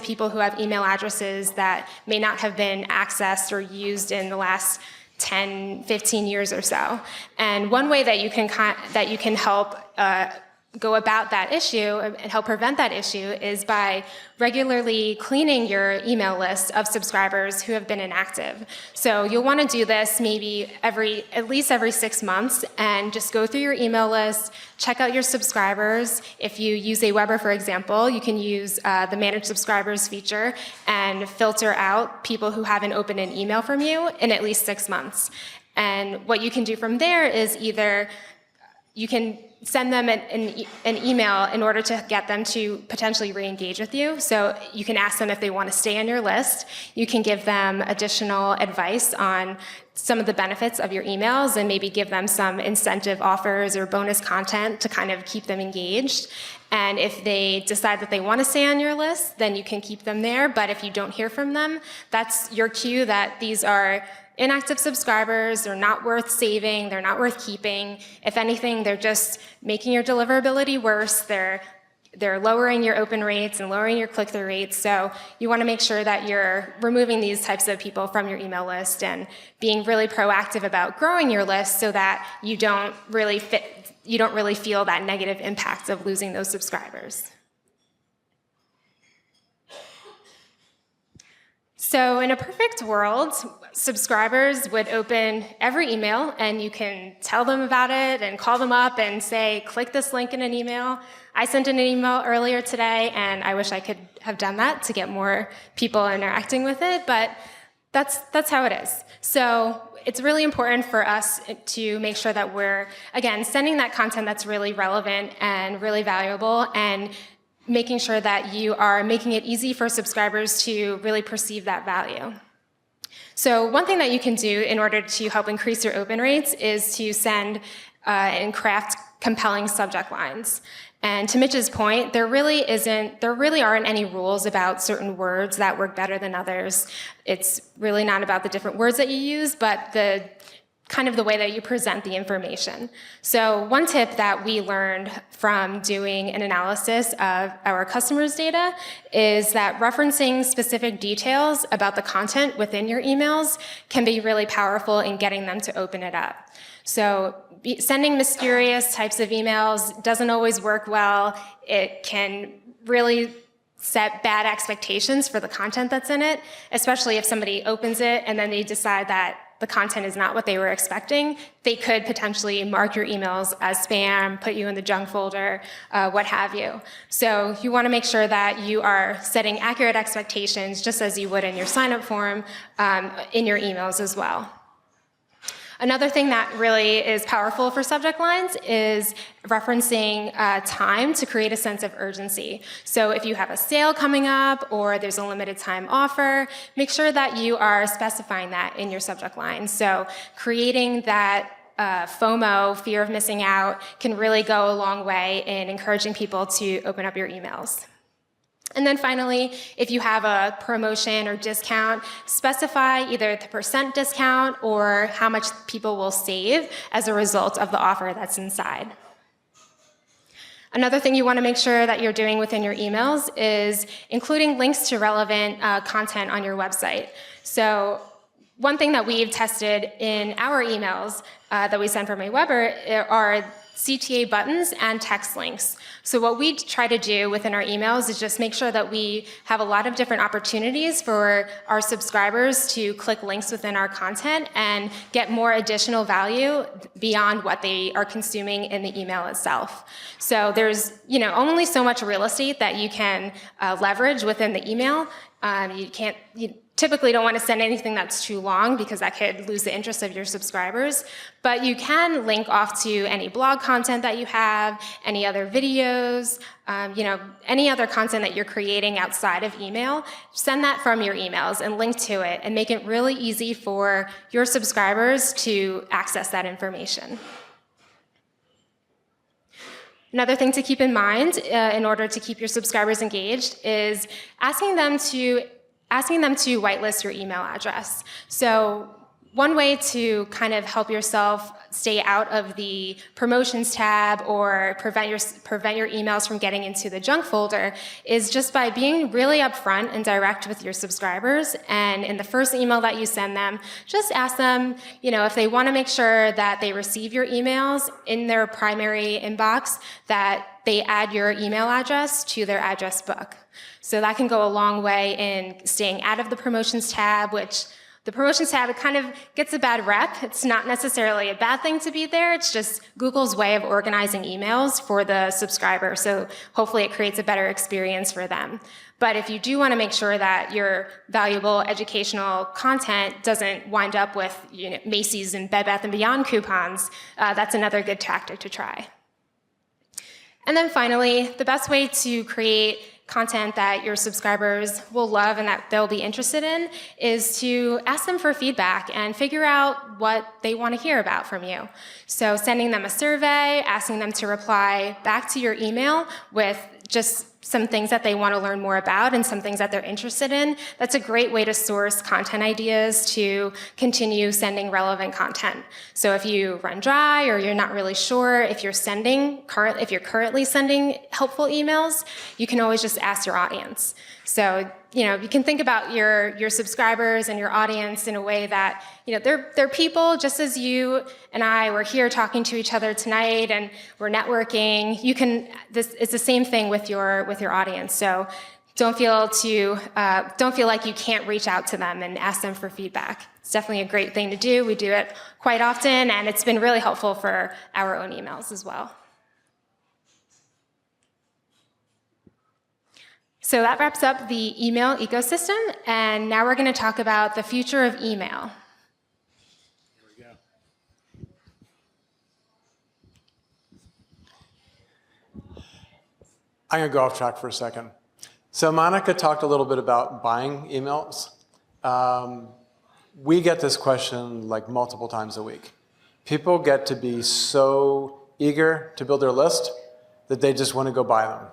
people who have email addresses that may not have been accessed or used in the last 10, 15 years or so. And one way that you can help go about that issue and help prevent that issue is by regularly cleaning your email list of subscribers who have been inactive. So you'll want to do this maybe at least every 6 months, and just go through your email list, check out your subscribers. If you use AWeber, for example, you can use the Manage Subscribers feature and filter out people who haven't opened an email from you in at least 6 months. And what you can do from there is either you can send them an email in order to get them to potentially re-engage with you. So you can ask them if they want to stay on your list. You can give them additional advice on some of the benefits of your emails and maybe give them some incentive offers or bonus content to kind of keep them engaged. And if they decide that they want to stay on your list, then you can keep them there. But if you don't hear from them, that's your cue that these are inactive subscribers. They're not worth saving. They're not worth keeping. If anything, they're just making your deliverability worse. They're lowering your open rates and lowering your click-through rates. So you want to make sure that you're removing these types of people from your email list and being really proactive about growing your list so that you don't really feel that negative impact of losing those subscribers. So in a perfect world, subscribers would open every email, and you can tell them about it and call them up and say, click this link in an email. I sent an email earlier today, and I wish I could have done that to get more people interacting with it, but that's how it is. So it's really important for us to make sure that we're, again, sending that content that's really relevant and really valuable, and making sure that you are making it easy for subscribers to really perceive that value. So one thing that you can do in order to help increase your open rates is to send and craft compelling subject lines. And to Mitch's point, there really aren't any rules about certain words that work better than others. It's really not about the different words that you use, but the way that you present the information. So one tip that we learned from doing an analysis of our customers' data is that referencing specific details about the content within your emails can be really powerful in getting them to open it up. So sending mysterious types of emails doesn't always work well. It can really set bad expectations for the content that's in it, especially if somebody opens it and then they decide that the content is not what they were expecting. They could potentially mark your emails as spam, put you in the junk folder, what have you. So you want to make sure that you are setting accurate expectations just as you would in your sign-up form in your emails as well. Another thing that really is powerful for subject lines is referencing time to create a sense of urgency. So if you have a sale coming up or there's a limited time offer, make sure that you are specifying that in your subject line. So creating that FOMO, fear of missing out, can really go a long way in encouraging people to open up your emails. And then finally, if you have a promotion or discount, specify either the % discount or how much people will save as a result of the offer that's inside. Another thing you want to make sure that you're doing within your emails is including links to relevant content on your website. So one thing that we've tested in our emails that we send from AWeber are CTA buttons and text links. So what we try to do within our emails is just make sure that we have a lot of different opportunities for our subscribers to click links within our content and get more additional value beyond what they are consuming in the email itself. So there's only so much real estate that you can leverage within the email. You typically don't want to send anything that's too long because that could lose the interest of your subscribers. But you can link off to any blog content that you have, any other videos, any other content that you're creating outside of email. Send that from your emails and link to it and make it really easy for your subscribers to access that information. Another thing to keep in mind in order to keep your subscribers engaged is asking them to whitelist your email address. So one way to kind of help yourself stay out of the promotions tab or prevent your emails from getting into the junk folder is just by being really upfront and direct with your subscribers. And in the first email that you send them, just ask them, if they want to make sure that they receive your emails in their primary inbox, that they add your email address to their address book. So that can go a long way in staying out of the promotions tab, which the promotions tab, it kind of gets a bad rep. It's not necessarily a bad thing to be there. It's just Google's way of organizing emails for the subscriber. So hopefully it creates a better experience for them. But if you do want to make sure that your valuable educational content doesn't wind up with Macy's and Bed Bath & Beyond coupons, that's another good tactic to try. And then finally, the best way to create content that your subscribers will love and that they'll be interested in is to ask them for feedback and figure out what they want to hear about from you. So sending them a survey, asking them to reply back to your email with just some things that they want to learn more about and some things that they're interested in. That's a great way to source content ideas to continue sending relevant content. So if you run dry or you're not really sure if you're currently sending helpful emails, you can always just ask your audience. So you can think about your subscribers and your audience in a way that they're people just as you and I were here talking to each other tonight and we're networking. It's the same thing with your audience. So don't feel like you can't reach out to them and ask them for feedback. It's definitely a great thing to do. We do it quite often, and it's been really helpful for our own emails as well. So that wraps up the email ecosystem, and now we're going to talk about the future of email. Here we go. I'm going to go off track for a second. So Monica talked a little bit about buying emails. We get this question like multiple times a week. People get to be so eager to build their list that they just want to go buy them.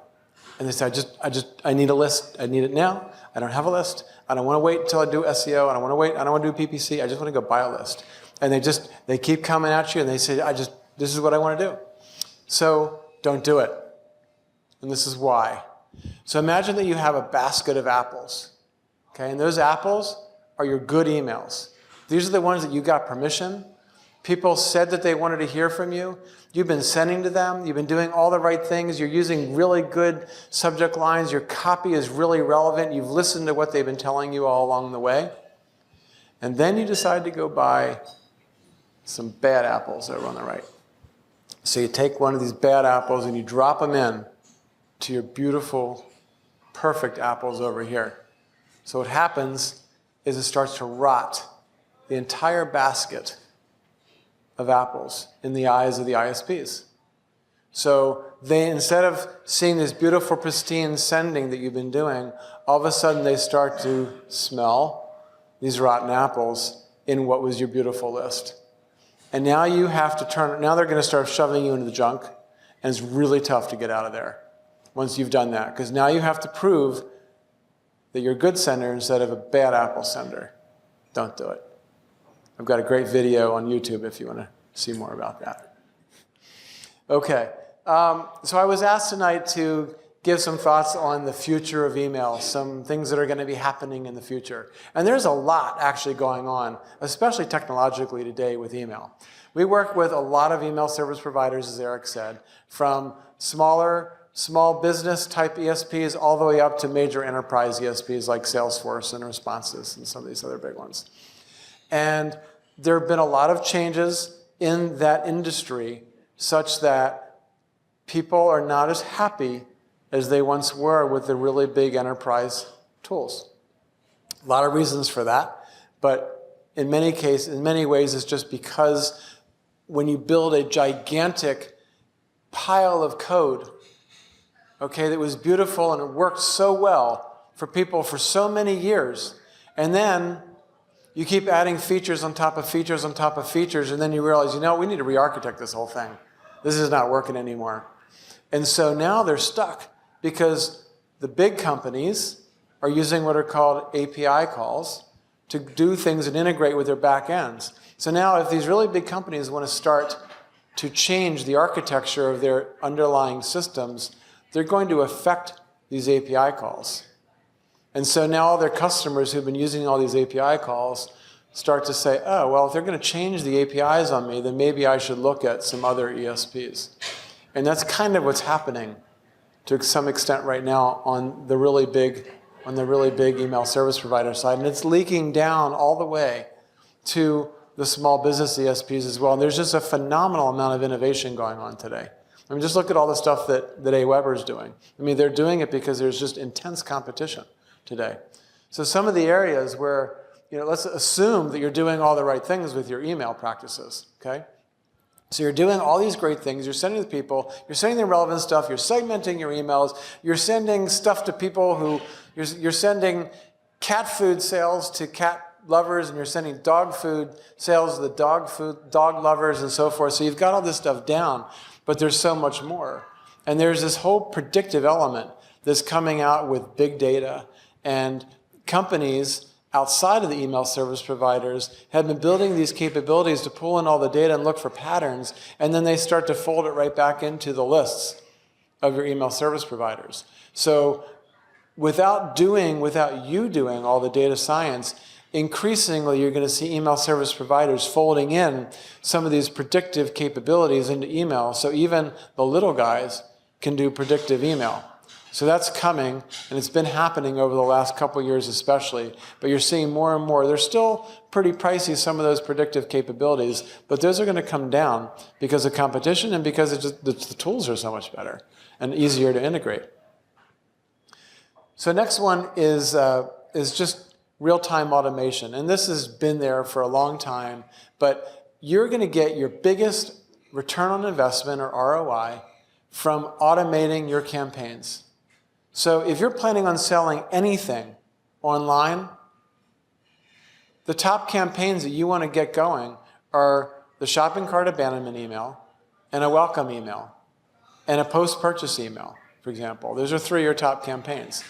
And they say, I need a list. I need it now. I don't have a list. I don't want to wait until I do SEO. I don't want to wait. I don't want to do PPC. I just want to go buy a list. And they keep coming at you and they say, this is what I want to do. So don't do it. And this is why. So imagine that you have a basket of apples. Okay, and those apples are your good emails. These are the ones that you got permission. People said that they wanted to hear from you. You've been sending to them. You've been doing all the right things. You're using really good subject lines. Your copy is really relevant. You've listened to what they've been telling you all along the way. And then you decide to go buy some bad apples over on the right. So you take one of these bad apples and you drop them in to your beautiful, perfect apples over here. So what happens is it starts to rot. The entire basket of apples in the eyes of the ISPs. So they, instead of seeing this beautiful, pristine sending that you've been doing, all of a sudden they start to smell these rotten apples in what was your beautiful list. And now you have to now they're going to start shoving you into the junk, and it's really tough to get out of there once you've done that, because now you have to prove that you're a good sender instead of a bad apple sender. Don't do it. I've got a great video on YouTube if you want to see more about that. Okay, so I was asked tonight to give some thoughts on the future of email, some things that are going to be happening in the future. And there's a lot actually going on, especially technologically today with email. We work with a lot of email service providers, as Erik said, from small business type ESPs all the way up to major enterprise ESPs like Salesforce and Responses and some of these other big ones. And there have been a lot of changes in that industry such that people are not as happy as they once were with the really big enterprise tools. A lot of reasons for that, but in many ways, it's just because when you build a gigantic pile of code, okay, that was beautiful and it worked so well for people for so many years, and then you keep adding features on top of features on top of features, and then you realize, you know, we need to re-architect this whole thing. This is not working anymore. And so now they're stuck because the big companies are using what are called API calls to do things and integrate with their back ends. So now if these really big companies want to start to change the architecture of their underlying systems, they're going to affect these API calls. And so now all their customers who've been using all these API calls start to say, oh, well, if they're going to change the APIs on me, then maybe I should look at some other ESPs. And that's kind of what's happening to some extent right now on the really big email service provider side. And it's leaking down all the way to the small business ESPs as well. And there's just a phenomenal amount of innovation going on today. I mean, just look at all the stuff that AWeber is doing. I mean, they're doing it because there's just intense competition today. So some of the areas where, let's assume that you're doing all the right things with your email practices, okay? So you're doing all these great things, you're sending to people, you're sending them relevant stuff, you're segmenting your emails, you're sending stuff to people who, you're sending cat food sales to cat lovers, and you're sending dog food sales to the dog lovers and so forth. So you've got all this stuff down, but there's so much more. And there's this whole predictive element that's coming out with big data, and companies outside of the email service providers have been building these capabilities to pull in all the data and look for patterns, and then they start to fold it right back into the lists of your email service providers. So without you doing all the data science, increasingly you're going to see email service providers folding in some of these predictive capabilities into email, so even the little guys can do predictive email. So that's coming, and it's been happening over the last couple of years especially, but you're seeing more and more. They're still pretty pricey, some of those predictive capabilities, but those are going to come down because of competition and because the tools are so much better and easier to integrate. So next one is just real-time automation, and this has been there for a long time, but you're going to get your biggest return on investment, or ROI, from automating your campaigns. So if you're planning on selling anything online, the top campaigns that you want to get going are the shopping cart abandonment email, and a welcome email, and a post-purchase email, for example. Those are 3 of your top campaigns.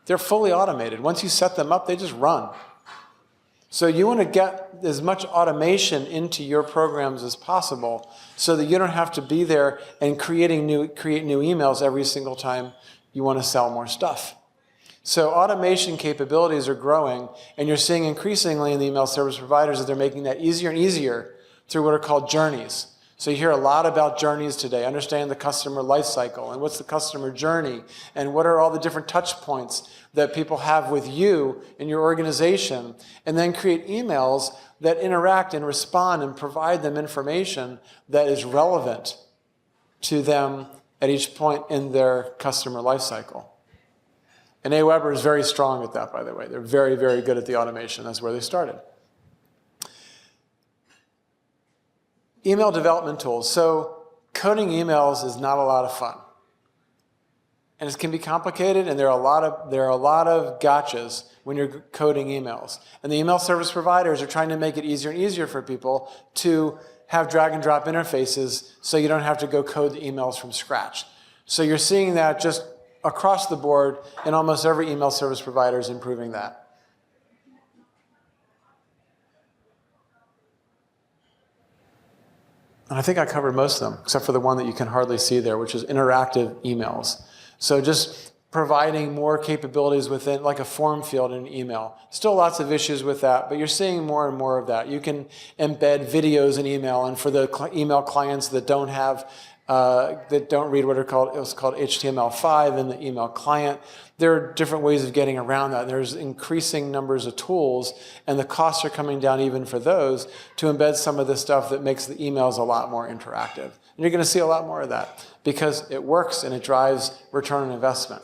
They're fully automated. Once you set them up, they just run. So you want to get as much automation into your programs as possible so that you don't have to be there and create new emails every single time you want to sell more stuff. So automation capabilities are growing, and you're seeing increasingly in the email service providers that they're making that easier and easier through what are called journeys. So you hear a lot about journeys today. Understand the customer life cycle, and what's the customer journey, and what are all the different touch points that people have with you in your organization, and then create emails that interact and respond and provide them information that is relevant to them at each point in their customer life cycle. And AWeber is very strong at that, by the way. They're very, very good at the automation. That's where they started. Email development tools. So coding emails is not a lot of fun. And it can be complicated, and there are a lot of gotchas when you're coding emails. And the email service providers are trying to make it easier and easier for people to have drag and drop interfaces so you don't have to go code the emails from scratch. So you're seeing that just across the board, and almost every email service provider is improving that. And I think I covered most of them, except for the one that you can hardly see there, which is interactive emails. So just providing more capabilities within, like a form field in an email. Still lots of issues with that, but you're seeing more and more of that. You can embed videos in email, and for the email clients that don't have, that don't read what's called HTML5 in the email client, there are different ways of getting around that. There's increasing numbers of tools, and the costs are coming down even for those to embed some of the stuff that makes the emails a lot more interactive. And you're going to see a lot more of that because it works and it drives return on investment.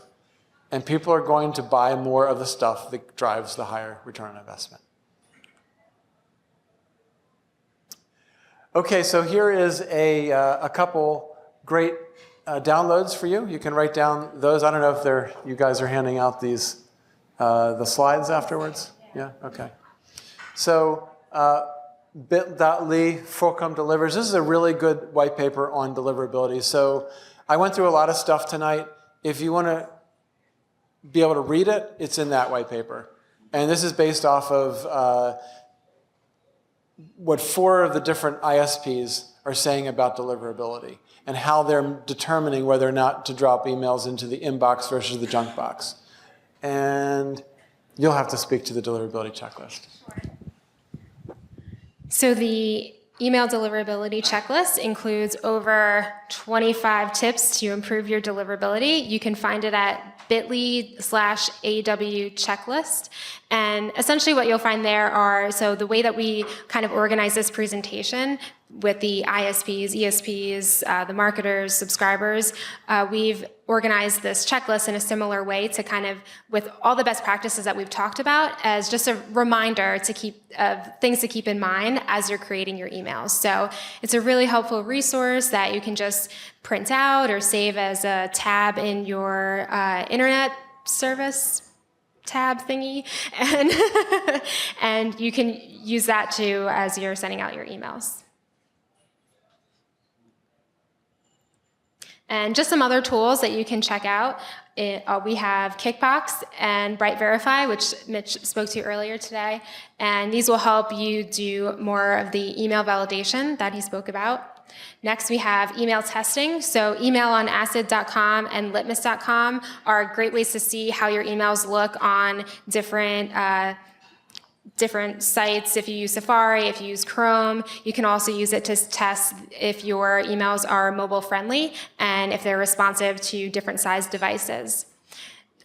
And people are going to buy more of the stuff that drives the higher return on investment. Okay, so here is a couple great downloads for you. You can write down those. I don't know if you guys are handing out these the slides afterwards. Yeah. Okay. So bit.ly Fulcrum delivers. This is a really good white paper on deliverability. So I went through a lot of stuff tonight. If you want to be able to read it, it's in that white paper. And this is based off of what 4 of the different ISPs are saying about deliverability and how they're determining whether or not to drop emails into the inbox versus the junk box. And you'll have to speak to the deliverability checklist. So the email deliverability checklist includes over 25 tips to improve your deliverability. You can find it at bit.ly/AW checklist. And essentially what you'll find there are, so the way that we kind of organize this presentation with the ISPs, ESPs, the marketers, subscribers, we've organized this checklist in a similar way to kind of, with all the best practices that we've talked about, as just a reminder to keep things to keep in mind as you're creating your emails. So it's a really helpful resource that you can just print out or save as a tab in your internet service tab thingy, and and you can use that too as you're sending out your emails. And just some other tools that you can check out. We have Kickbox and Bright Verify, which Mitch spoke to earlier today. And these will help you do more of the email validation that he spoke about. Next, we have email testing. So emailonacid.com and litmus.com are great ways to see how your emails look on different sites. If you use Safari, if you use Chrome, you can also use it to test if your emails are mobile friendly and if they're responsive to different size devices.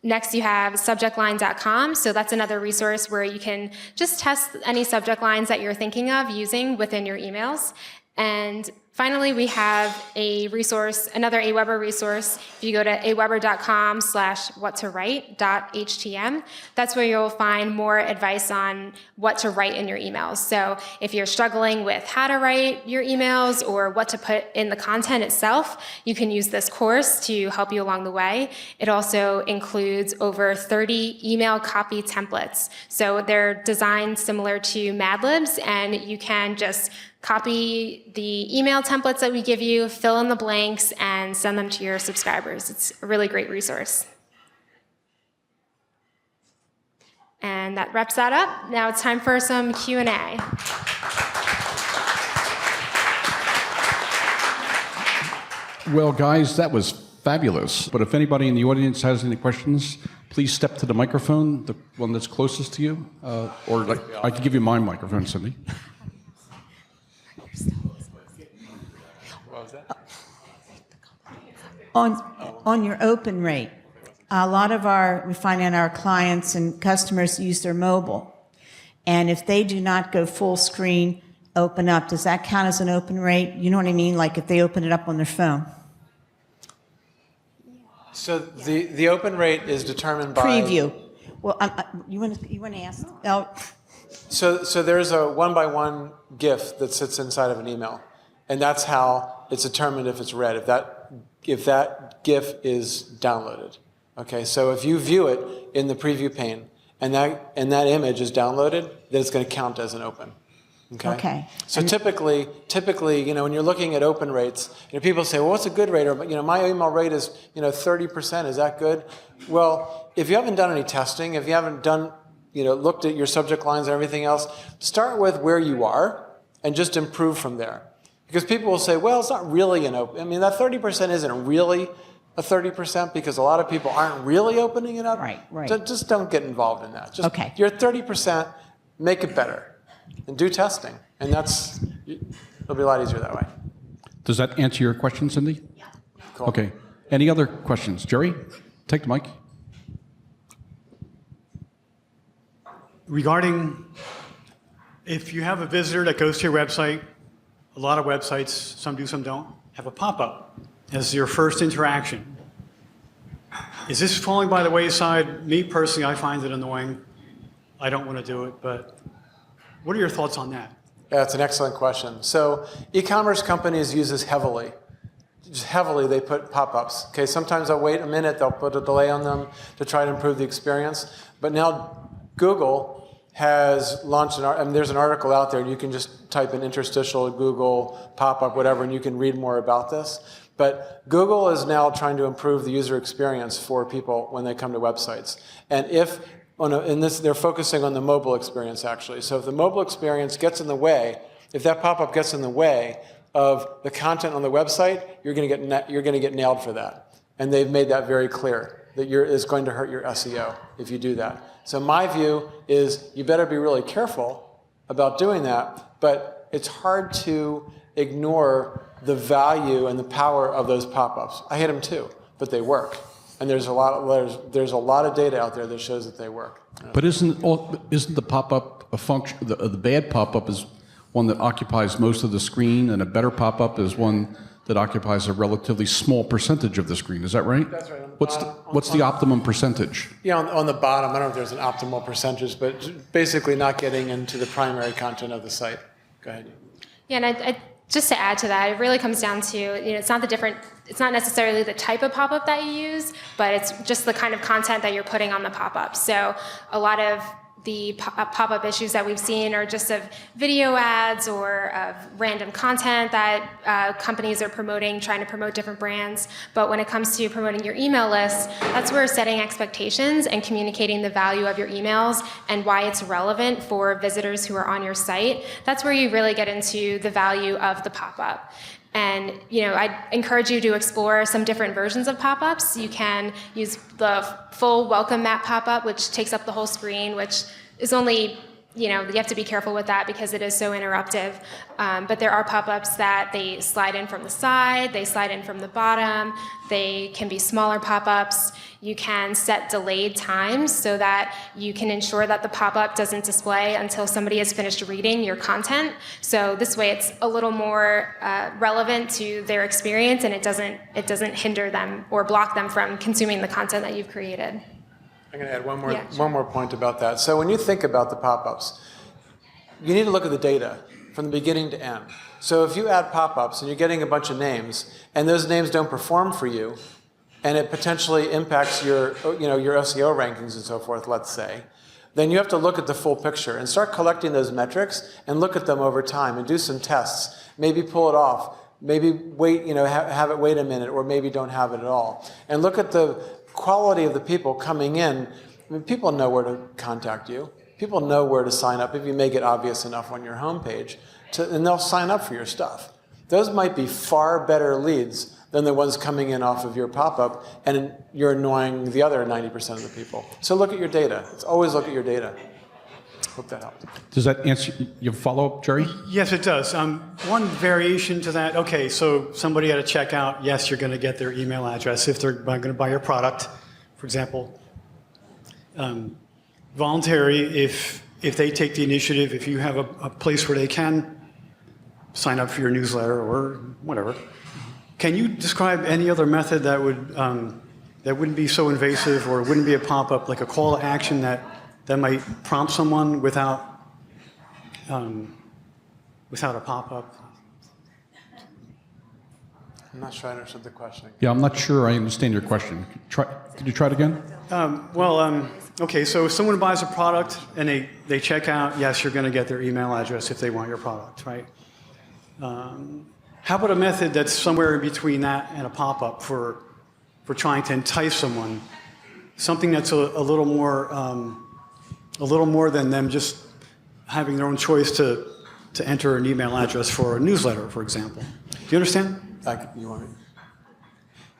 Next, you have subjectline.com. So that's another resource where you can just test any subject lines that you're thinking of using within your emails. And finally, we have a resource, another AWeber resource. If you go to aweber.com/whattowrite.htm, that's where you'll find more advice on what to write in your emails. So if you're struggling with how to write your emails or what to put in the content itself, you can use this course to help you along the way. It also includes over 30 email copy templates. So they're designed similar to Mad Libs, and you can just copy the email templates that we give you, fill in the blanks, and send them to your subscribers. It's a really great resource. And that wraps that up. Now it's time for some Q&A. Well, guys, that was fabulous. But if anybody in the audience has any questions, please step to the microphone, the one that's closest to you. Or I can give you my microphone, Cindy. On your open rate, a lot of we find out our clients and customers use their mobile. And if they do not go full screen, open up, does that count as an open rate? You know what I mean? Like if they open it up on their phone. So the open rate is determined by... Preview. Well, you want to ask? Oh. So there's a one-by-one GIF that sits inside of an email. And that's how it's determined if it's read, if that GIF is downloaded. Okay, so if you view it in the preview pane and that image is downloaded, then it's going to count as an open. Okay. So typically, when you're looking at open rates, people say, well, what's a good rate? Or, my email rate is, 30%. Is that good? Well, if you haven't done any testing, if you haven't done, looked at your subject lines and everything else, start with where you are and just improve from there. Because people will say, well, it's not really an open. That 30% isn't really a 30% because a lot of people aren't really opening it up. Right. Just don't get involved in that. Your 30%, make it better. And do testing, and it'll be a lot easier that way. Does that answer your question, Cindy? Yeah. Cool. Okay. Any other questions? Jerry, take the mic. Regarding if you have a visitor that goes to your website, a lot of websites, some do, some don't, have a pop-up as your first interaction. Is this falling by the wayside? Me personally, I find it annoying. I don't want to do it, but what are your thoughts on that? Yeah, it's an excellent question. So e-commerce companies use this heavily. Just heavily, they put pop-ups. Okay, sometimes they'll wait a minute, they'll put a delay on them to try to improve the experience. But now Google has launched there's an article out there, and you can just type in interstitial Google pop-up, whatever, and you can read more about this. But Google is now trying to improve the user experience for people when they come to websites. And they're focusing on the mobile experience, actually. So if the mobile experience gets in the way, if that pop-up gets in the way of the content on the website, you're going to get nailed for that. And they've made that very clear, that it's going to hurt your SEO if you do that. So my view is you better be really careful about doing that, but it's hard to ignore the value and the power of those pop-ups. I hate them too, but they work. And there's a lot of data out there that shows that they work. But isn't the pop-up a function? The bad pop-up is one that occupies most of the screen, and a better pop-up is one that occupies a relatively small percentage of the screen. Is that right? That's right. What's the optimum percentage? Yeah, on the bottom. I don't know if there's an optimal percentage, but basically not getting into the primary content of the site. Go ahead. Yeah, and just to add to that, it really comes down to, it's not necessarily the type of pop-up that you use, but it's just the kind of content that you're putting on the pop-up. So a lot of the pop-up issues that we've seen are just of video ads or of random content that companies are promoting, trying to promote different brands. But when it comes to promoting your email list, that's where setting expectations and communicating the value of your emails and why it's relevant for visitors who are on your site, that's where you really get into the value of the pop-up. And I'd encourage you to explore some different versions of pop-ups. You can use the full welcome mat pop-up, which takes up the whole screen, which is only, you have to be careful with that because it is so interruptive. But there are pop-ups that they slide in from the side, they slide in from the bottom, they can be smaller pop-ups. You can set delayed times so that you can ensure that the pop-up doesn't display until somebody has finished reading your content. So this way it's a little more relevant to their experience, and it doesn't hinder them or block them from consuming the content that you've created. I'm going to add one more point about that. So when you think about the pop-ups, you need to look at the data from the beginning to end. So if you add pop-ups and you're getting a bunch of names, and those names don't perform for you, and it potentially impacts your SEO rankings and so forth, let's say, then you have to look at the full picture and start collecting those metrics and look at them over time and do some tests. Maybe pull it off. Maybe wait, have it wait a minute, or maybe don't have it at all. And look at the quality of the people coming in. People know where to contact you. People know where to sign up if you make it obvious enough on your homepage, and they'll sign up for your stuff. Those might be far better leads than the ones coming in off of your pop-up, and you're annoying the other 90% of the people. So look at your data. Always look at your data. Hope that helped. Does that answer your follow-up, Jerry? Yes, it does. One variation to that, okay, so somebody at a checkout, yes, you're going to get their email address if they're going to buy your product, for example. Voluntary, if they take the initiative, if you have a place where they can sign up for your newsletter or whatever. Can you describe any other method that wouldn't be so invasive, or wouldn't be a pop-up, like a call to action that might prompt someone without a pop-up? I'm not sure I understood the question. Yeah, I'm not sure I understand your question. Could you try it again? Okay, so if someone buys a product and they check out, yes, you're going to get their email address if they want your product, right? How about a method that's somewhere in between that and a pop-up for trying to entice someone? Something that's a little more than them just having their own choice to enter an email address for a newsletter, for example. Do you understand? You want me?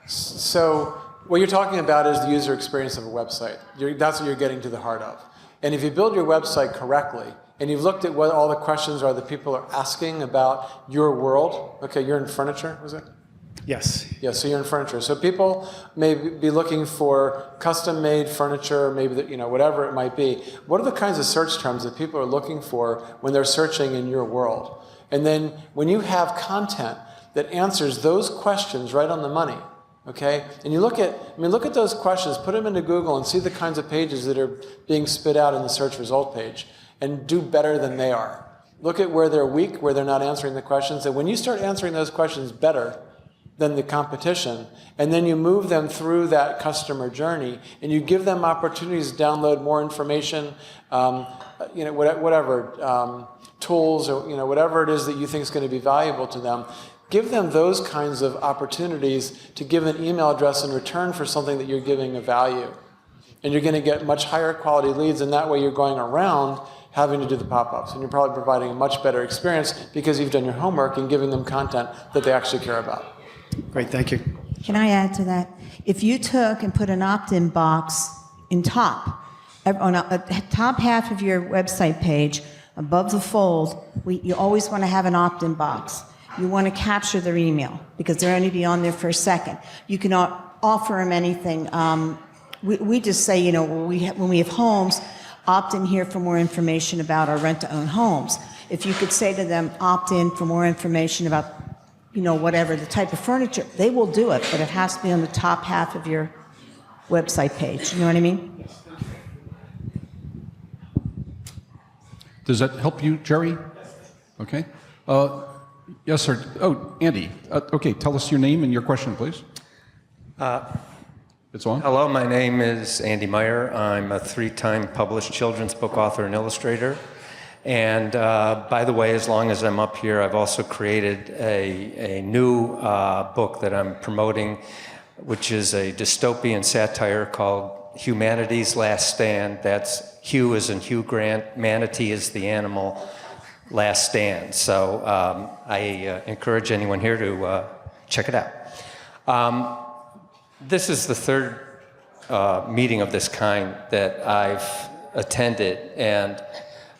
So what you're talking about is the user experience of a website. That's what you're getting to the heart of. And if you build your website correctly, and you've looked at what all the questions are that people are asking about your world. Okay, you're in furniture, was it? Yes. Yeah, so you're in furniture. So people may be looking for custom-made furniture, maybe whatever it might be. What are the kinds of search terms that people are looking for when they're searching in your world? And then when you have content that answers those questions right on the money, okay? And you look at those questions, put them into Google and see the kinds of pages that are being spit out in the search result page, and do better than they are. Look at where they're weak, where they're not answering the questions, and when you start answering those questions better than the competition, and then you move them through that customer journey, and you give them opportunities to download more information, whatever tools or whatever it is that you think is going to be valuable to them. Give them those kinds of opportunities to give an email address in return for something that you're giving a value, and you're going to get much higher quality leads. And that way, you're going around having to do the pop-ups, and you're probably providing a much better experience because you've done your homework and giving them content that they actually care about. Great, thank you. Can I add to that? If you took and put an opt-in box on a top half of your website page, above the fold, you always want to have an opt-in box. You want to capture their email because they're only be on there for a second. You cannot offer them anything. We just say, when we have homes, opt in here for more information about our rent-to-own homes. If you could say to them, opt in for more information about, whatever the type of furniture, they will do it, but it has to be on the top half of your website page. You know what I mean? Does that help you, Jerry? Okay. Yes, sir. Oh, Andy. Okay, tell us your name and your question, please. It's on. Hello, my name is Andy Meyer. I'm a 3-time published children's book author and illustrator. And by the way, as long as I'm up here, I've also created a new book that I'm promoting, which is a dystopian satire called Humanity's Last Stand. That's Hugh as in Hugh Grant, manatee is the animal, last stand. So I encourage anyone here to check it out. This is the third meeting of this kind that I've attended, and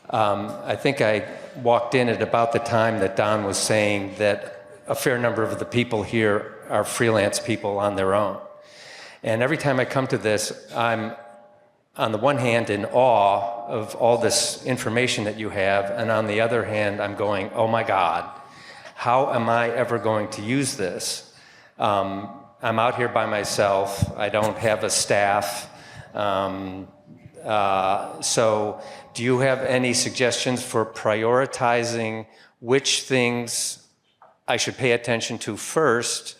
I think I walked in at about the time that Don was saying that a fair number of the people here are freelance people on their own. And every time I come to this, I'm on the one hand in awe of all this information that you have, and on the other hand, I'm going, oh my God, how am I ever going to use this? I'm out here by myself. I don't have a staff. So do you have any suggestions for prioritizing which things I should pay attention to first?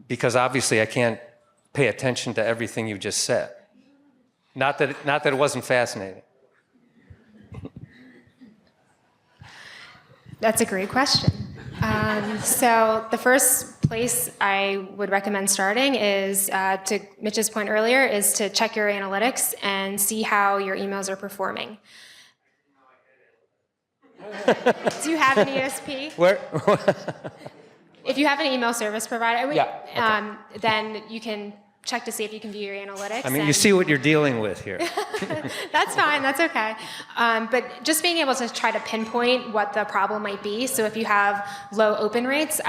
Because obviously I can't pay attention to everything you just said. Not that it wasn't fascinating. That's a great question. So the first place I would recommend starting is, to Mitch's point earlier, is to check your analytics and see how your emails are performing. Do you have an ESP? Where? If you have an email service provider, Yeah, okay. Then you can check to see if you can view your analytics. I mean, you see what you're dealing with here. That's fine, that's okay. But just being able to try to pinpoint what the problem might be. So if you have low open rates,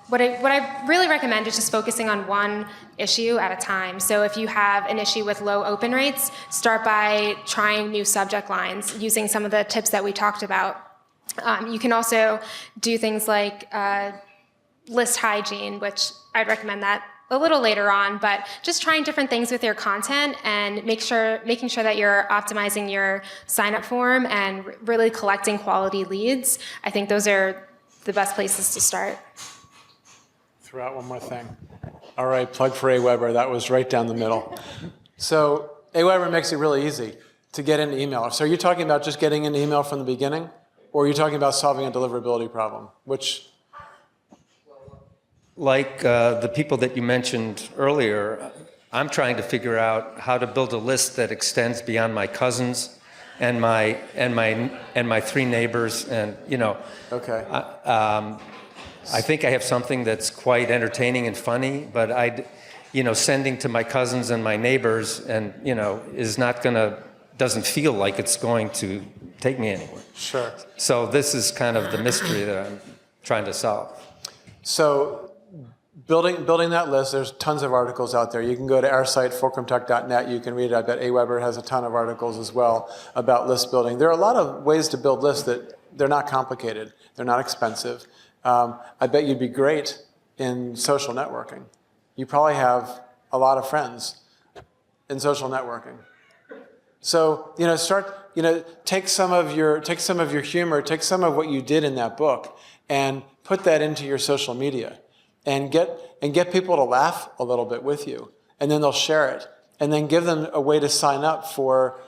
what I really recommend is just focusing on one issue at a time. So if you have an issue with low open rates, start by trying new subject lines using some of the tips that we talked about. You can also do things like list hygiene, which I'd recommend that a little later on, but just trying different things with your content and making sure that you're optimizing your sign-up form and really collecting quality leads. I think those are the best places to start. Throw out one more thing. All right, plug for AWeber. That was right down the middle. So AWeber makes it really easy to get into email. So are you talking about just getting into email from the beginning? Or are you talking about solving a deliverability problem? Which? Like the people that you mentioned earlier, I'm trying to figure out how to build a list that extends beyond my cousins and my 3 neighbors, and Okay. I think I have something that's quite entertaining and funny, but sending to my cousins and my neighbors and doesn't feel like it's going to take me anywhere. Sure. So this is kind of the mystery that I'm trying to solve. So building that list, there's tons of articles out there. You can go to our site, fulcrumtech.net. You can read it. I bet AWeber has a ton of articles as well about list building. There are a lot of ways to build lists that they're not complicated. They're not expensive. I bet you'd be great in social networking. You probably have a lot of friends in social networking. So, take some of your humor, take some of what you did in that book and put that into your social media and get people to laugh a little bit with you. And then they'll share it. And then give them a way to sign up for,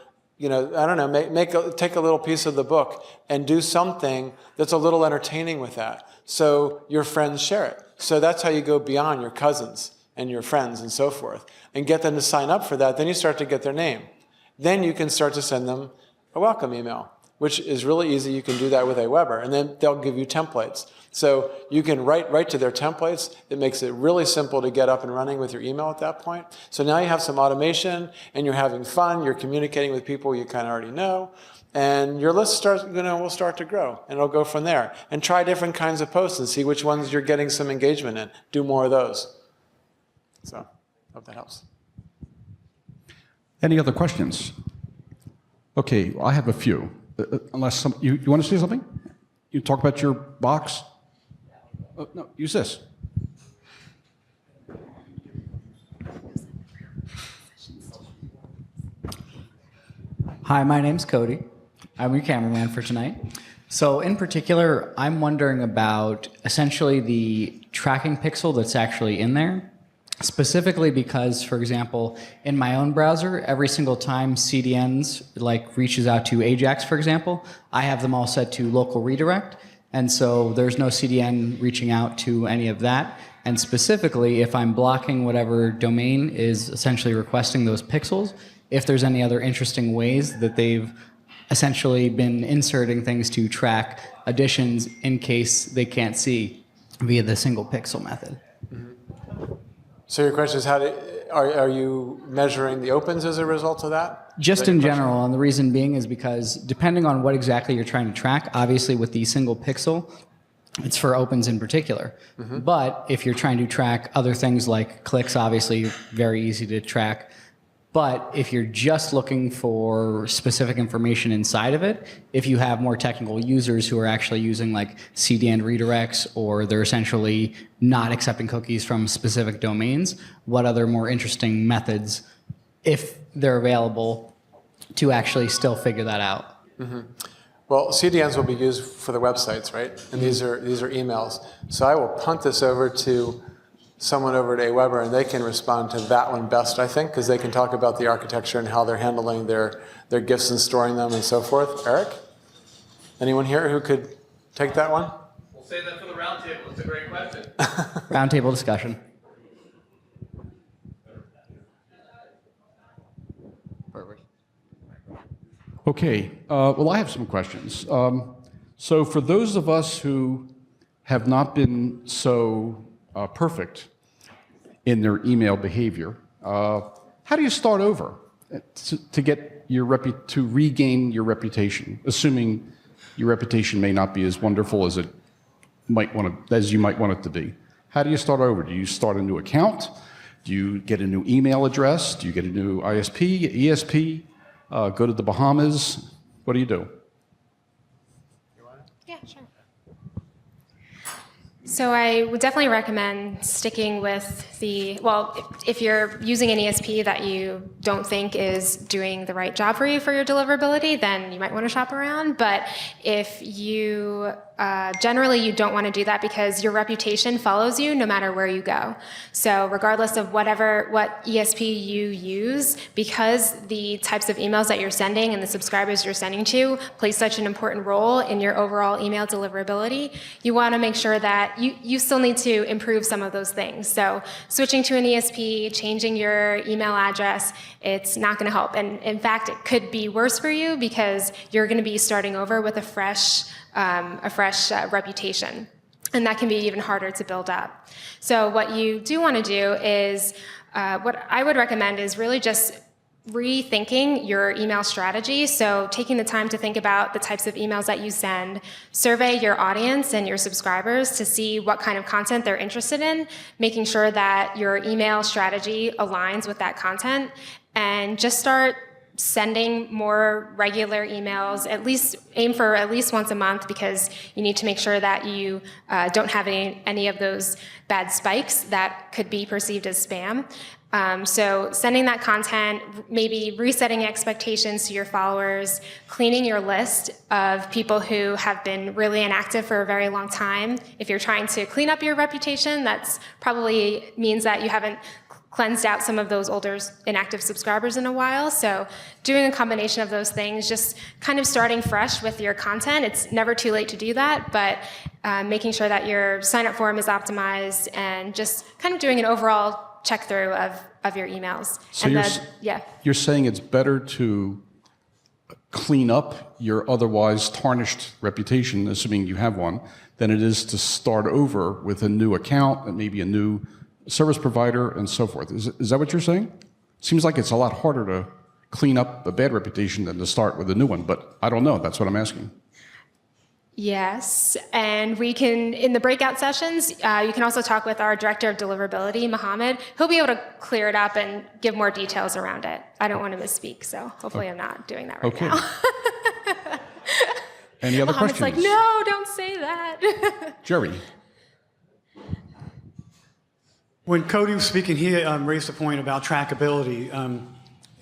I don't know, take a little piece of the book and do something that's a little entertaining with that. So your friends share it. So that's how you go beyond your cousins and your friends and so forth and get them to sign up for that. Then you start to get their name. Then you can start to send them a welcome email, which is really easy. You can do that with AWeber, and then they'll give you templates. So you can write to their templates. It makes it really simple to get up and running with your email at that point. So now you have some automation, and you're having fun. You're communicating with people you kind of already know, and your list will start to grow, and it'll go from there. And try different kinds of posts and see which ones you're getting some engagement in. Do more of those. So, hope that helps. Any other questions? Okay, I have a few. Unless you want to say something? You talk about your box? No, use this. Hi, my name's Cody. I'm your cameraman for tonight. So in particular, I'm wondering about essentially the tracking pixel that's actually in there. Specifically because, for example, in my own browser, every single time CDNs reaches out to Ajax, for example, I have them all set to local redirect. And so there's no CDN reaching out to any of that. And specifically, if I'm blocking whatever domain is essentially requesting those pixels, if there's any other interesting ways that they've essentially been inserting things to track additions in case they can't see via the single pixel method. So your question is, are you measuring the opens as a result of that? Just in general, and the reason being is because depending on what exactly you're trying to track, obviously with the single pixel, it's for opens in particular. But if you're trying to track other things like clicks, obviously very easy to track. But if you're just looking for specific information inside of it, if you have more technical users who are actually using CDN redirects, or they're essentially not accepting cookies from specific domains, what other more interesting methods, if they're available, to actually still figure that out? Well, CDNs will be used for the websites, right? And these are emails. So I will punt this over to someone over at AWeber, and they can respond to that one best, I think, because they can talk about the architecture and how they're handling their gifts and storing them and so forth. Erik? Anyone here who could take that one? We'll save that for the roundtable. It's a great question. Roundtable discussion. Perfect. Okay, well, I have some questions. So for those of us who have not been so perfect in their email behavior, how do you start over to get to regain your reputation, assuming your reputation may not be as wonderful as you might want it to be? How do you start over? Do you start a new account? Do you get a new email address? Do you get a new ISP, ESP? Go to the Bahamas? What do you do? Yeah, sure. So I would definitely recommend sticking with if you're using an ESP that you don't think is doing the right job for you for your deliverability, then you might want to shop around. But if you generally you don't want to do that because your reputation follows you no matter where you go. So regardless of what ESP you use, because the types of emails that you're sending and the subscribers you're sending to play such an important role in your overall email deliverability, you want to make sure that you still need to improve some of those things. So switching to an ESP, changing your email address, it's not going to help. And in fact, it could be worse for you because you're going to be starting over with a fresh reputation. And that can be even harder to build up. So what you do want to do is, what I would recommend is really just rethinking your email strategy. So taking the time to think about the types of emails that you send, survey your audience and your subscribers to see what kind of content they're interested in, making sure that your email strategy aligns with that content, and just start sending more regular emails, aim for at least once a month, because you need to make sure that you don't have any of those bad spikes that could be perceived as spam. So sending that content, maybe resetting expectations to your followers, cleaning your list of people who have been really inactive for a very long time. If you're trying to clean up your reputation, that's probably means that you haven't cleansed out some of those older inactive subscribers in a while. So doing a combination of those things, just kind of starting fresh with your content. It's never too late to do that, but making sure that your sign-up form is optimized and just kind of doing an overall check through of your emails. So you're saying it's better to clean up your otherwise tarnished reputation, assuming you have one, than it is to start over with a new account and maybe a new service provider and so forth. Is that what you're saying? Seems like it's a lot harder to clean up a bad reputation than to start with a new one, but I don't know. That's what I'm asking. Yes, and we can, in the breakout sessions, you can also talk with our director of deliverability, Mohammed. He'll be able to clear it up and give more details around it. I don't want to misspeak, so hopefully I'm not doing that right now. Any other Mohammed's questions? like, no, don't say that. Jerry. When Cody was speaking, he raised a point about trackability.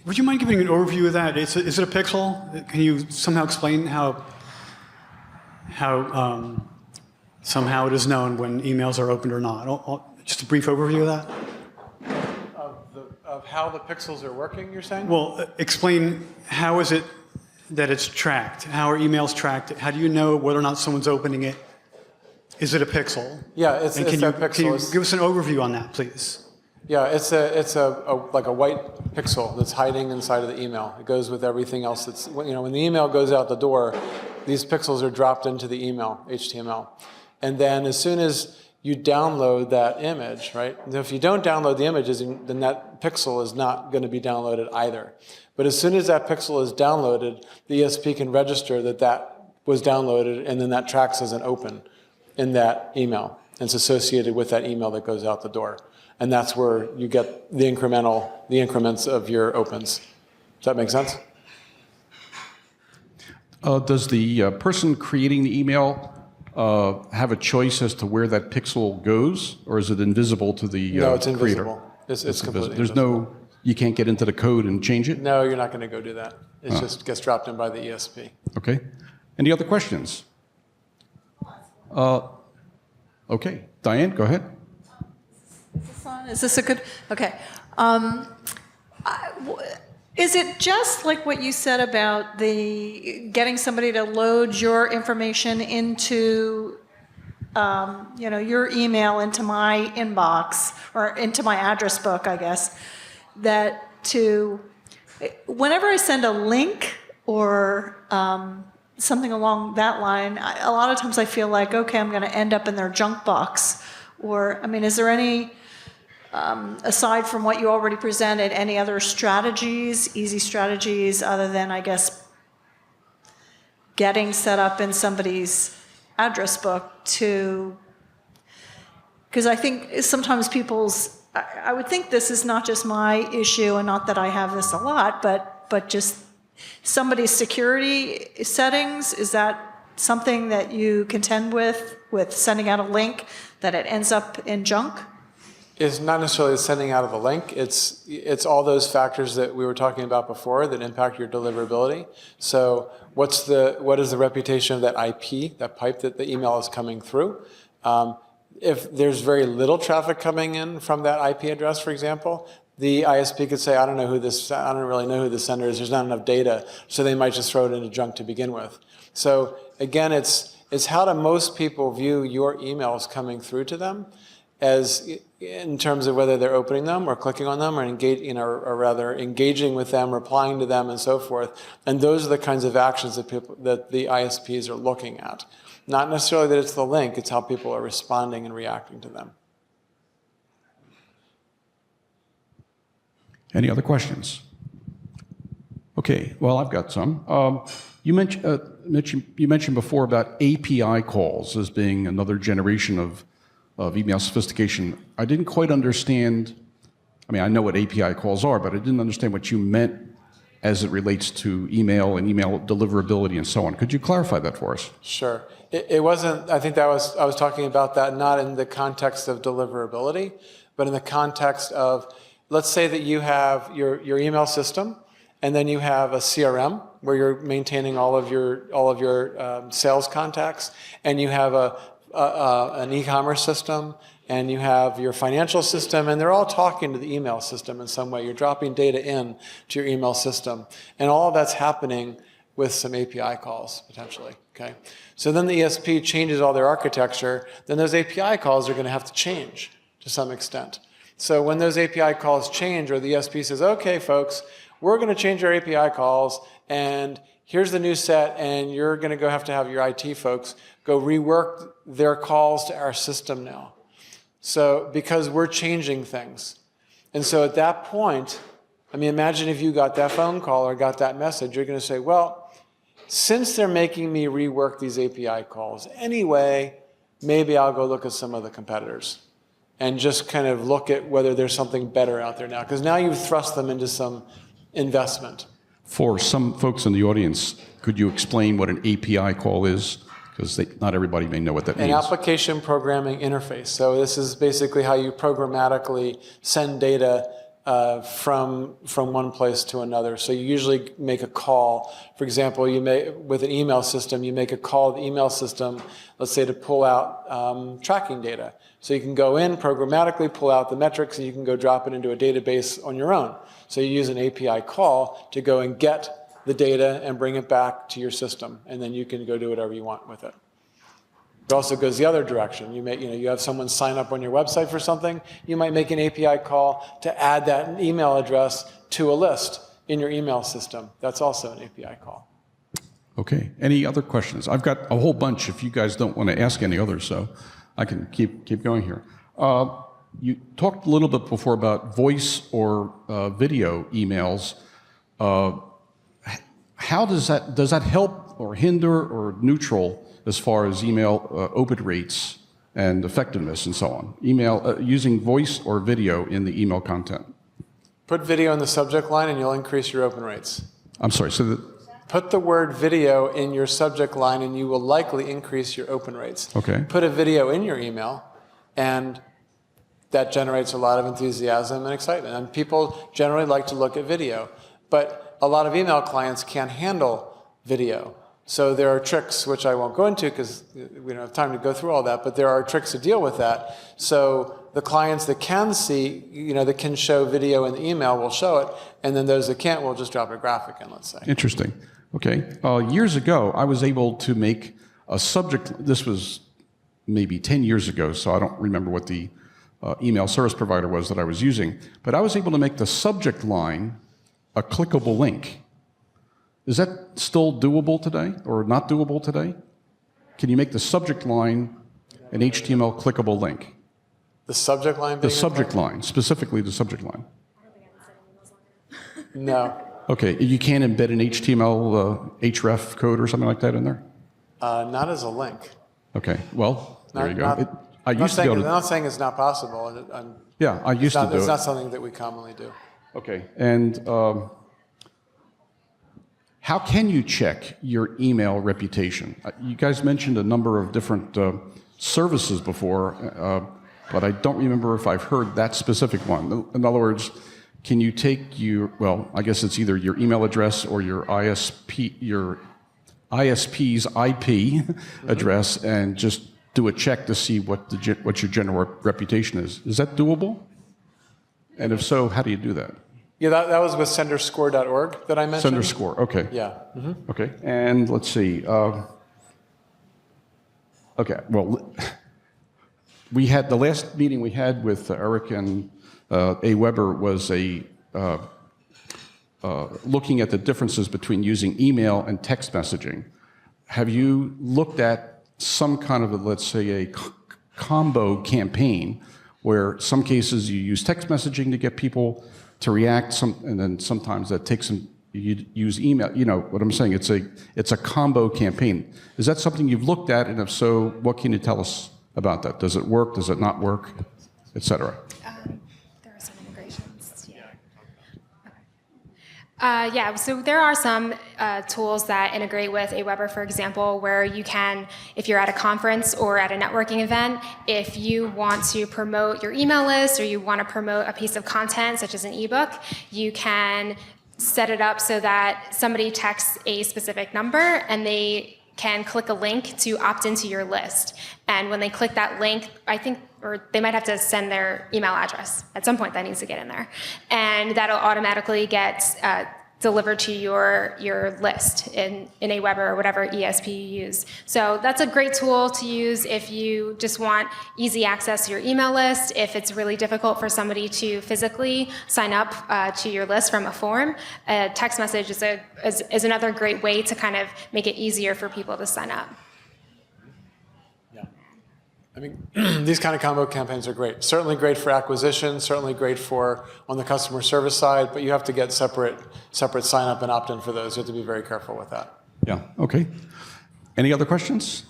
Would you mind giving an overview of that? Is it a pixel? Can you somehow explain how somehow it is known when emails are opened or not? Just a brief overview of that? Of how the pixels are working, you're saying? Well, explain how is it that it's tracked? How are emails tracked? How do you know whether or not someone's opening it? Is it a pixel? Yeah, it's that pixel. Can you give us an overview on that, please? Yeah, it's like a white pixel that's hiding inside of the email. It goes with everything else that's, when the email goes out the door, these pixels are dropped into the email, HTML. And then as soon as you download that image, right? If you don't download the images, then that pixel is not going to be downloaded either. But as soon as that pixel is downloaded, the ESP can register that that was downloaded, and then that tracks as an open in that email. It's associated with that email that goes out the door. And that's where you get the increments of your opens. Does that make sense? Does the person creating the email have a choice as to where that pixel goes, or is it invisible to the No, it's creator? invisible. It's completely There's invisible. you can't get into the code and change it? No, you're not going to go do that. It just gets dropped in by the ESP. Okay. Any other questions? Okay. Diane, go ahead. Is this a good? Okay. Is it just like what you said about the getting somebody to load your information into, your email into my inbox or into my address book, I guess, whenever I send a link or something along that line, a lot of times I feel like, okay, I'm going to end up in their junk box. Or, is there any, aside from what you already presented, any other strategies, easy strategies, other than, I guess, getting set up in somebody's address book because I think sometimes I would think this is not just my issue, and not that I have this a lot, but just somebody's security settings. Is that something that you contend with sending out a link that it ends up in junk? is not necessarily the sending out of the link. It's all those factors that we were talking about before that impact your deliverability. So what is the reputation of that IP, that pipe that the email is coming through? If there's very little traffic coming in from that IP address, for example, the ISP could say, I don't really know who the sender is. There's not enough data, so they might just throw it into junk to begin with. So again, it's how do most people view your emails coming through to them, as in terms of whether they're opening them or clicking on them or engaging with them, replying to them, and so forth. And those are the kinds of actions that the ISPs are looking at. Not necessarily that it's the link, it's how people are responding and reacting to them. Any other questions? Okay, well, I've got some. You mentioned before about API calls as being another generation of email sophistication. I didn't quite understand, I mean, I know what API calls are, but I didn't understand what you meant as it relates to email and email deliverability and so on. Could you clarify that for us? Sure. It wasn't, I think I was talking about that not in the context of deliverability, but in the context of, let's say that you have your email system, and then you have a CRM where you're maintaining all of your sales contacts, and you have an e-commerce system, and you have your financial system, and they're all talking to the email system in some way. You're dropping data in to your email system, and all of that's happening with some API calls, potentially, okay? So then the ESP changes all their architecture, then those API calls are gonna have to change to some extent. So when those API calls change, or the ESP says, okay, folks, we're gonna change our API calls, and here's the new set, and you're gonna have to have your IT folks go rework their calls to our system now. So, because we're changing things. And so at that point, I mean, imagine if you got that phone call or got that message, you're gonna say, well, since they're making me rework these API calls anyway, maybe I'll go look at some of the competitors and just kind of look at whether there's something better out there now. Because now you've thrust them into some investment. For some folks in the audience, could you explain what an API call is? Because not everybody may know what that means. An application programming interface. So this is basically how you programmatically send data from one place to another. So you usually make a call. For example, with an email system, you make a call to the email system, let's say to pull out tracking data. So you can go in, programmatically pull out the metrics, and you can go drop it into a database on your own. So you use an API call to go and get the data and bring it back to your system, and then you can go do whatever you want with it. It also goes the other direction. You have someone sign up on your website for something, you might make an API call to add that email address to a list in your email system. That's also an API call. Okay, any other questions? I've got a whole bunch if you guys don't want to ask any others, so I can keep going here. You talked a little bit before about voice or video emails. How does that help or hinder or neutral as far as email open rates and effectiveness and so on? Email using voice or video in the email content. Put video in the subject line and you'll increase your open rates. I'm sorry, so put the word video in your subject line and you will likely increase your open rates. Okay. Put a video in your email and that generates a lot of enthusiasm and excitement. And people generally like to look at video. But a lot of email clients can't handle video. So there are tricks, which I won't go into because we don't have time to go through all that, but there are tricks to deal with that. So the clients that can see, that can show video in the email will show it, and then those that can't will just drop a graphic in, let's say. Interesting. Okay. Years ago, I was able to make a subject, this was maybe 10 years ago, so I don't remember what the email service provider was that I was using, but I was able to make the subject line a clickable link. Is that still doable today or not doable today? Can you make the subject line an HTML clickable link? The subject line being the subject line, specifically the subject line. No. Okay, you can't embed an HTML href code or something like that in there? Not as a link. Okay, well, there you go. I'm not saying it's not possible. Yeah, I used to do it. It's not something that we commonly do. Okay, and how can you check your email reputation? You guys mentioned a number of different services before. but I don't remember if I've heard that specific one. In other words, can you take your, well, I guess it's either your email address or your ISP's IP address and just do a check to see what your general reputation is. Is that doable? And if so, how do you do that? Yeah, that was with senderscore.org that I mentioned. Senderscore, okay. Yeah. Okay, and let's see. Okay, well, we had the last meeting we had with Erik and AWeber was looking at the differences between using email and text messaging. Have you looked at some kind of, let's say, a combo campaign where some cases you use text messaging to get people to react, and then sometimes that takes some, you use email. You know what I'm saying? It's a combo campaign. Is that something you've looked at, and if so, what can you tell us about that? Does it work? Does it not work? Et cetera. There are some integrations. Yeah, so there are some tools that integrate with AWeber, for example, where you can, if you're at a conference or at a networking event, if you want to promote your email list or you want to promote a piece of content, such as an ebook, you can set it up so that somebody texts a specific number and they can click a link to opt into your list. And when they click that link, I think, or they might have to send their email address. At some point, that needs to get in there. And that'll automatically get delivered to your list in AWeber or whatever ESP you use. So that's a great tool to use if you just want easy access to your email list, if it's really difficult for somebody to physically sign up to your list from a form. A text message is another great way to kind of make it easier for people to sign up. I mean, these kind of combo campaigns are great. Certainly great for acquisition, certainly great for on the customer service side, but you have to get separate sign up and opt in for those. You have to be very careful with that. Yeah, okay. Any other questions?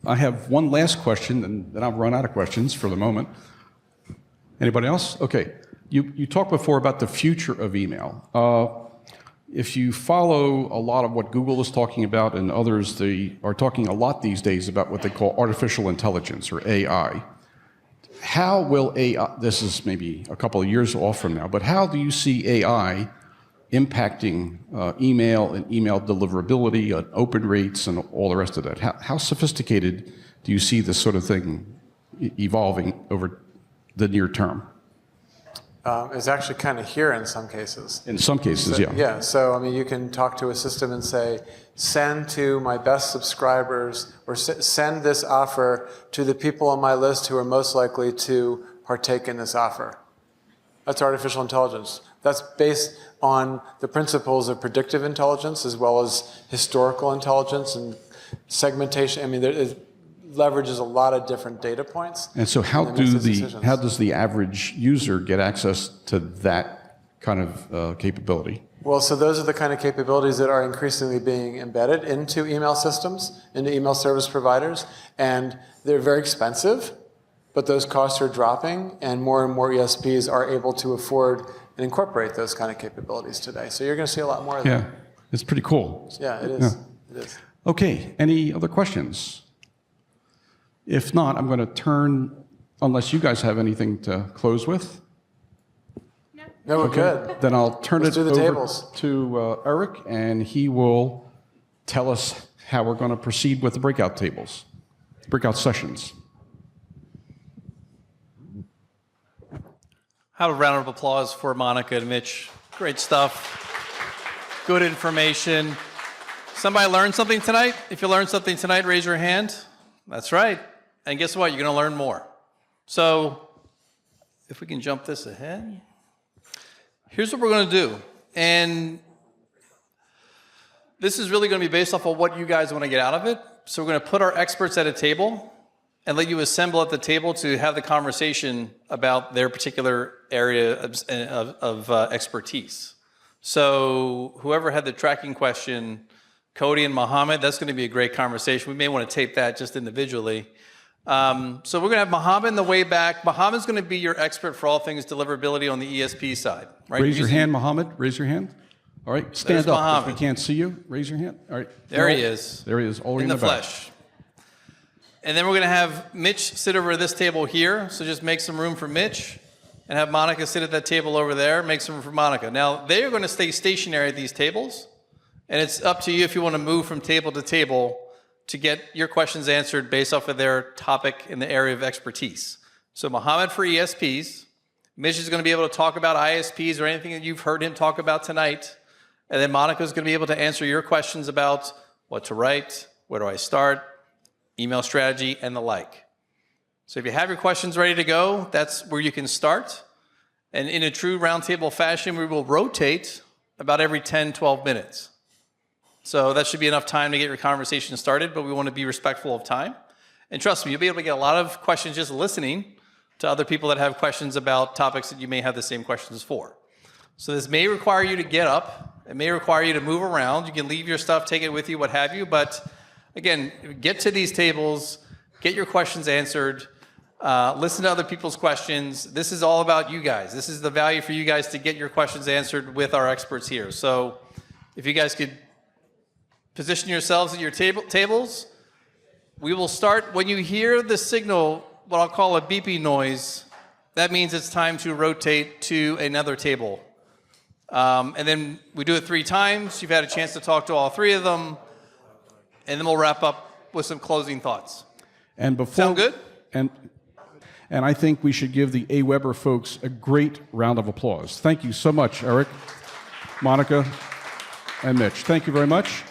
I have one last question, and then I'll run out of questions for the moment. Anybody else? Okay. You talked before about the future of email. If you follow a lot of what Google is talking about and others, they are talking a lot these days about what they call artificial intelligence or AI. How will AI, this is maybe a couple of years off from now, but how do you see AI impacting email and email deliverability and open rates and all the rest of that? How sophisticated do you see this sort of thing evolving over the near term? It's actually kind of here in some cases. In some cases, So, yeah. Yeah, so I mean, you can talk to a system and say, send to my best subscribers, or send this offer to the people on my list who are most likely to partake in this offer. That's artificial intelligence. That's based on the principles of predictive intelligence as well as historical intelligence and segmentation. I mean, it leverages a lot of different data points. And so how does the average user get access to that kind of capability? Well, so those are the kind of capabilities that are increasingly being embedded into email systems, into email service providers, and they're very expensive, but those costs are dropping, and more ESPs are able to afford and incorporate those kind of capabilities today. So you're going to see a lot more of that. Yeah, it's pretty cool. Yeah, it is. Yeah. It is. Okay, any other questions? If not, I'm going to turn, unless you guys have anything to close with. No, we're good. Then I'll turn Let's it do the over tables. to Erik, and he will tell us how we're going to proceed with the breakout tables, breakout sessions. Have a round of applause for Monica and Mitch. Great stuff. Good information. Somebody learned something tonight? If you learned something tonight, raise your hand. That's right. And guess what? You're going to learn more. So if we can jump this ahead. Here's what we're going to do. And this is really going to be based off of what you guys want to get out of it. So we're going to put our experts at a table and let you assemble at the table to have the conversation about their particular area of expertise. So whoever had the tracking question, Cody and Mohammed, that's going to be a great conversation. We may want to tape that just individually. So we're going to have Mohammed in the way back. Mohammed's going to be your expert for all things deliverability on the ESP side. Right? Raise your hand, Mohammed. Raise your hand. All right, stand There's up. Mohammed. If we can't see you, raise your hand. All right. There he is. There he is, all in in the the back. flesh. And then we're going to have Mitch sit over this table here. So just make some room for Mitch. And have Monica sit at that table over there. Make some room for Monica. Now, they are going to stay stationary at these tables. And it's up to you if you want to move from table to table to get your questions answered based off of their topic in the area of expertise. So Mohammed for ESPs. Mitch is going to be able to talk about ISPs or anything that you've heard him talk about tonight. And then Monica is going to be able to answer your questions about what to write, where do I start, email strategy, and the like. So if you have your questions ready to go, that's where you can start. And in a true roundtable fashion, we will rotate about every 10, 12 minutes. So that should be enough time to get your conversation started, but we want to be respectful of time. And trust me, you'll be able to get a lot of questions just listening to other people that have questions about topics that you may have the same questions for. So this may require you to get up. It may require you to move around. You can leave your stuff, take it with you, what have you. But again, get to these tables, get your questions answered, listen to other people's questions. This is all about you guys. This is the value for you guys to get your questions answered with our experts here. So if you guys could position yourselves at your tables, we will start when you hear the signal, what I'll call a beeping noise. That means it's time to rotate to another table. And then we do it 3 times. You've had a chance to talk to all 3 of them. And then we'll wrap up with some closing thoughts. And before, Sound good? And I think we should give the AWeber folks a great round of applause. Thank you so much, Erik, Monica, and Mitch. Thank you very much.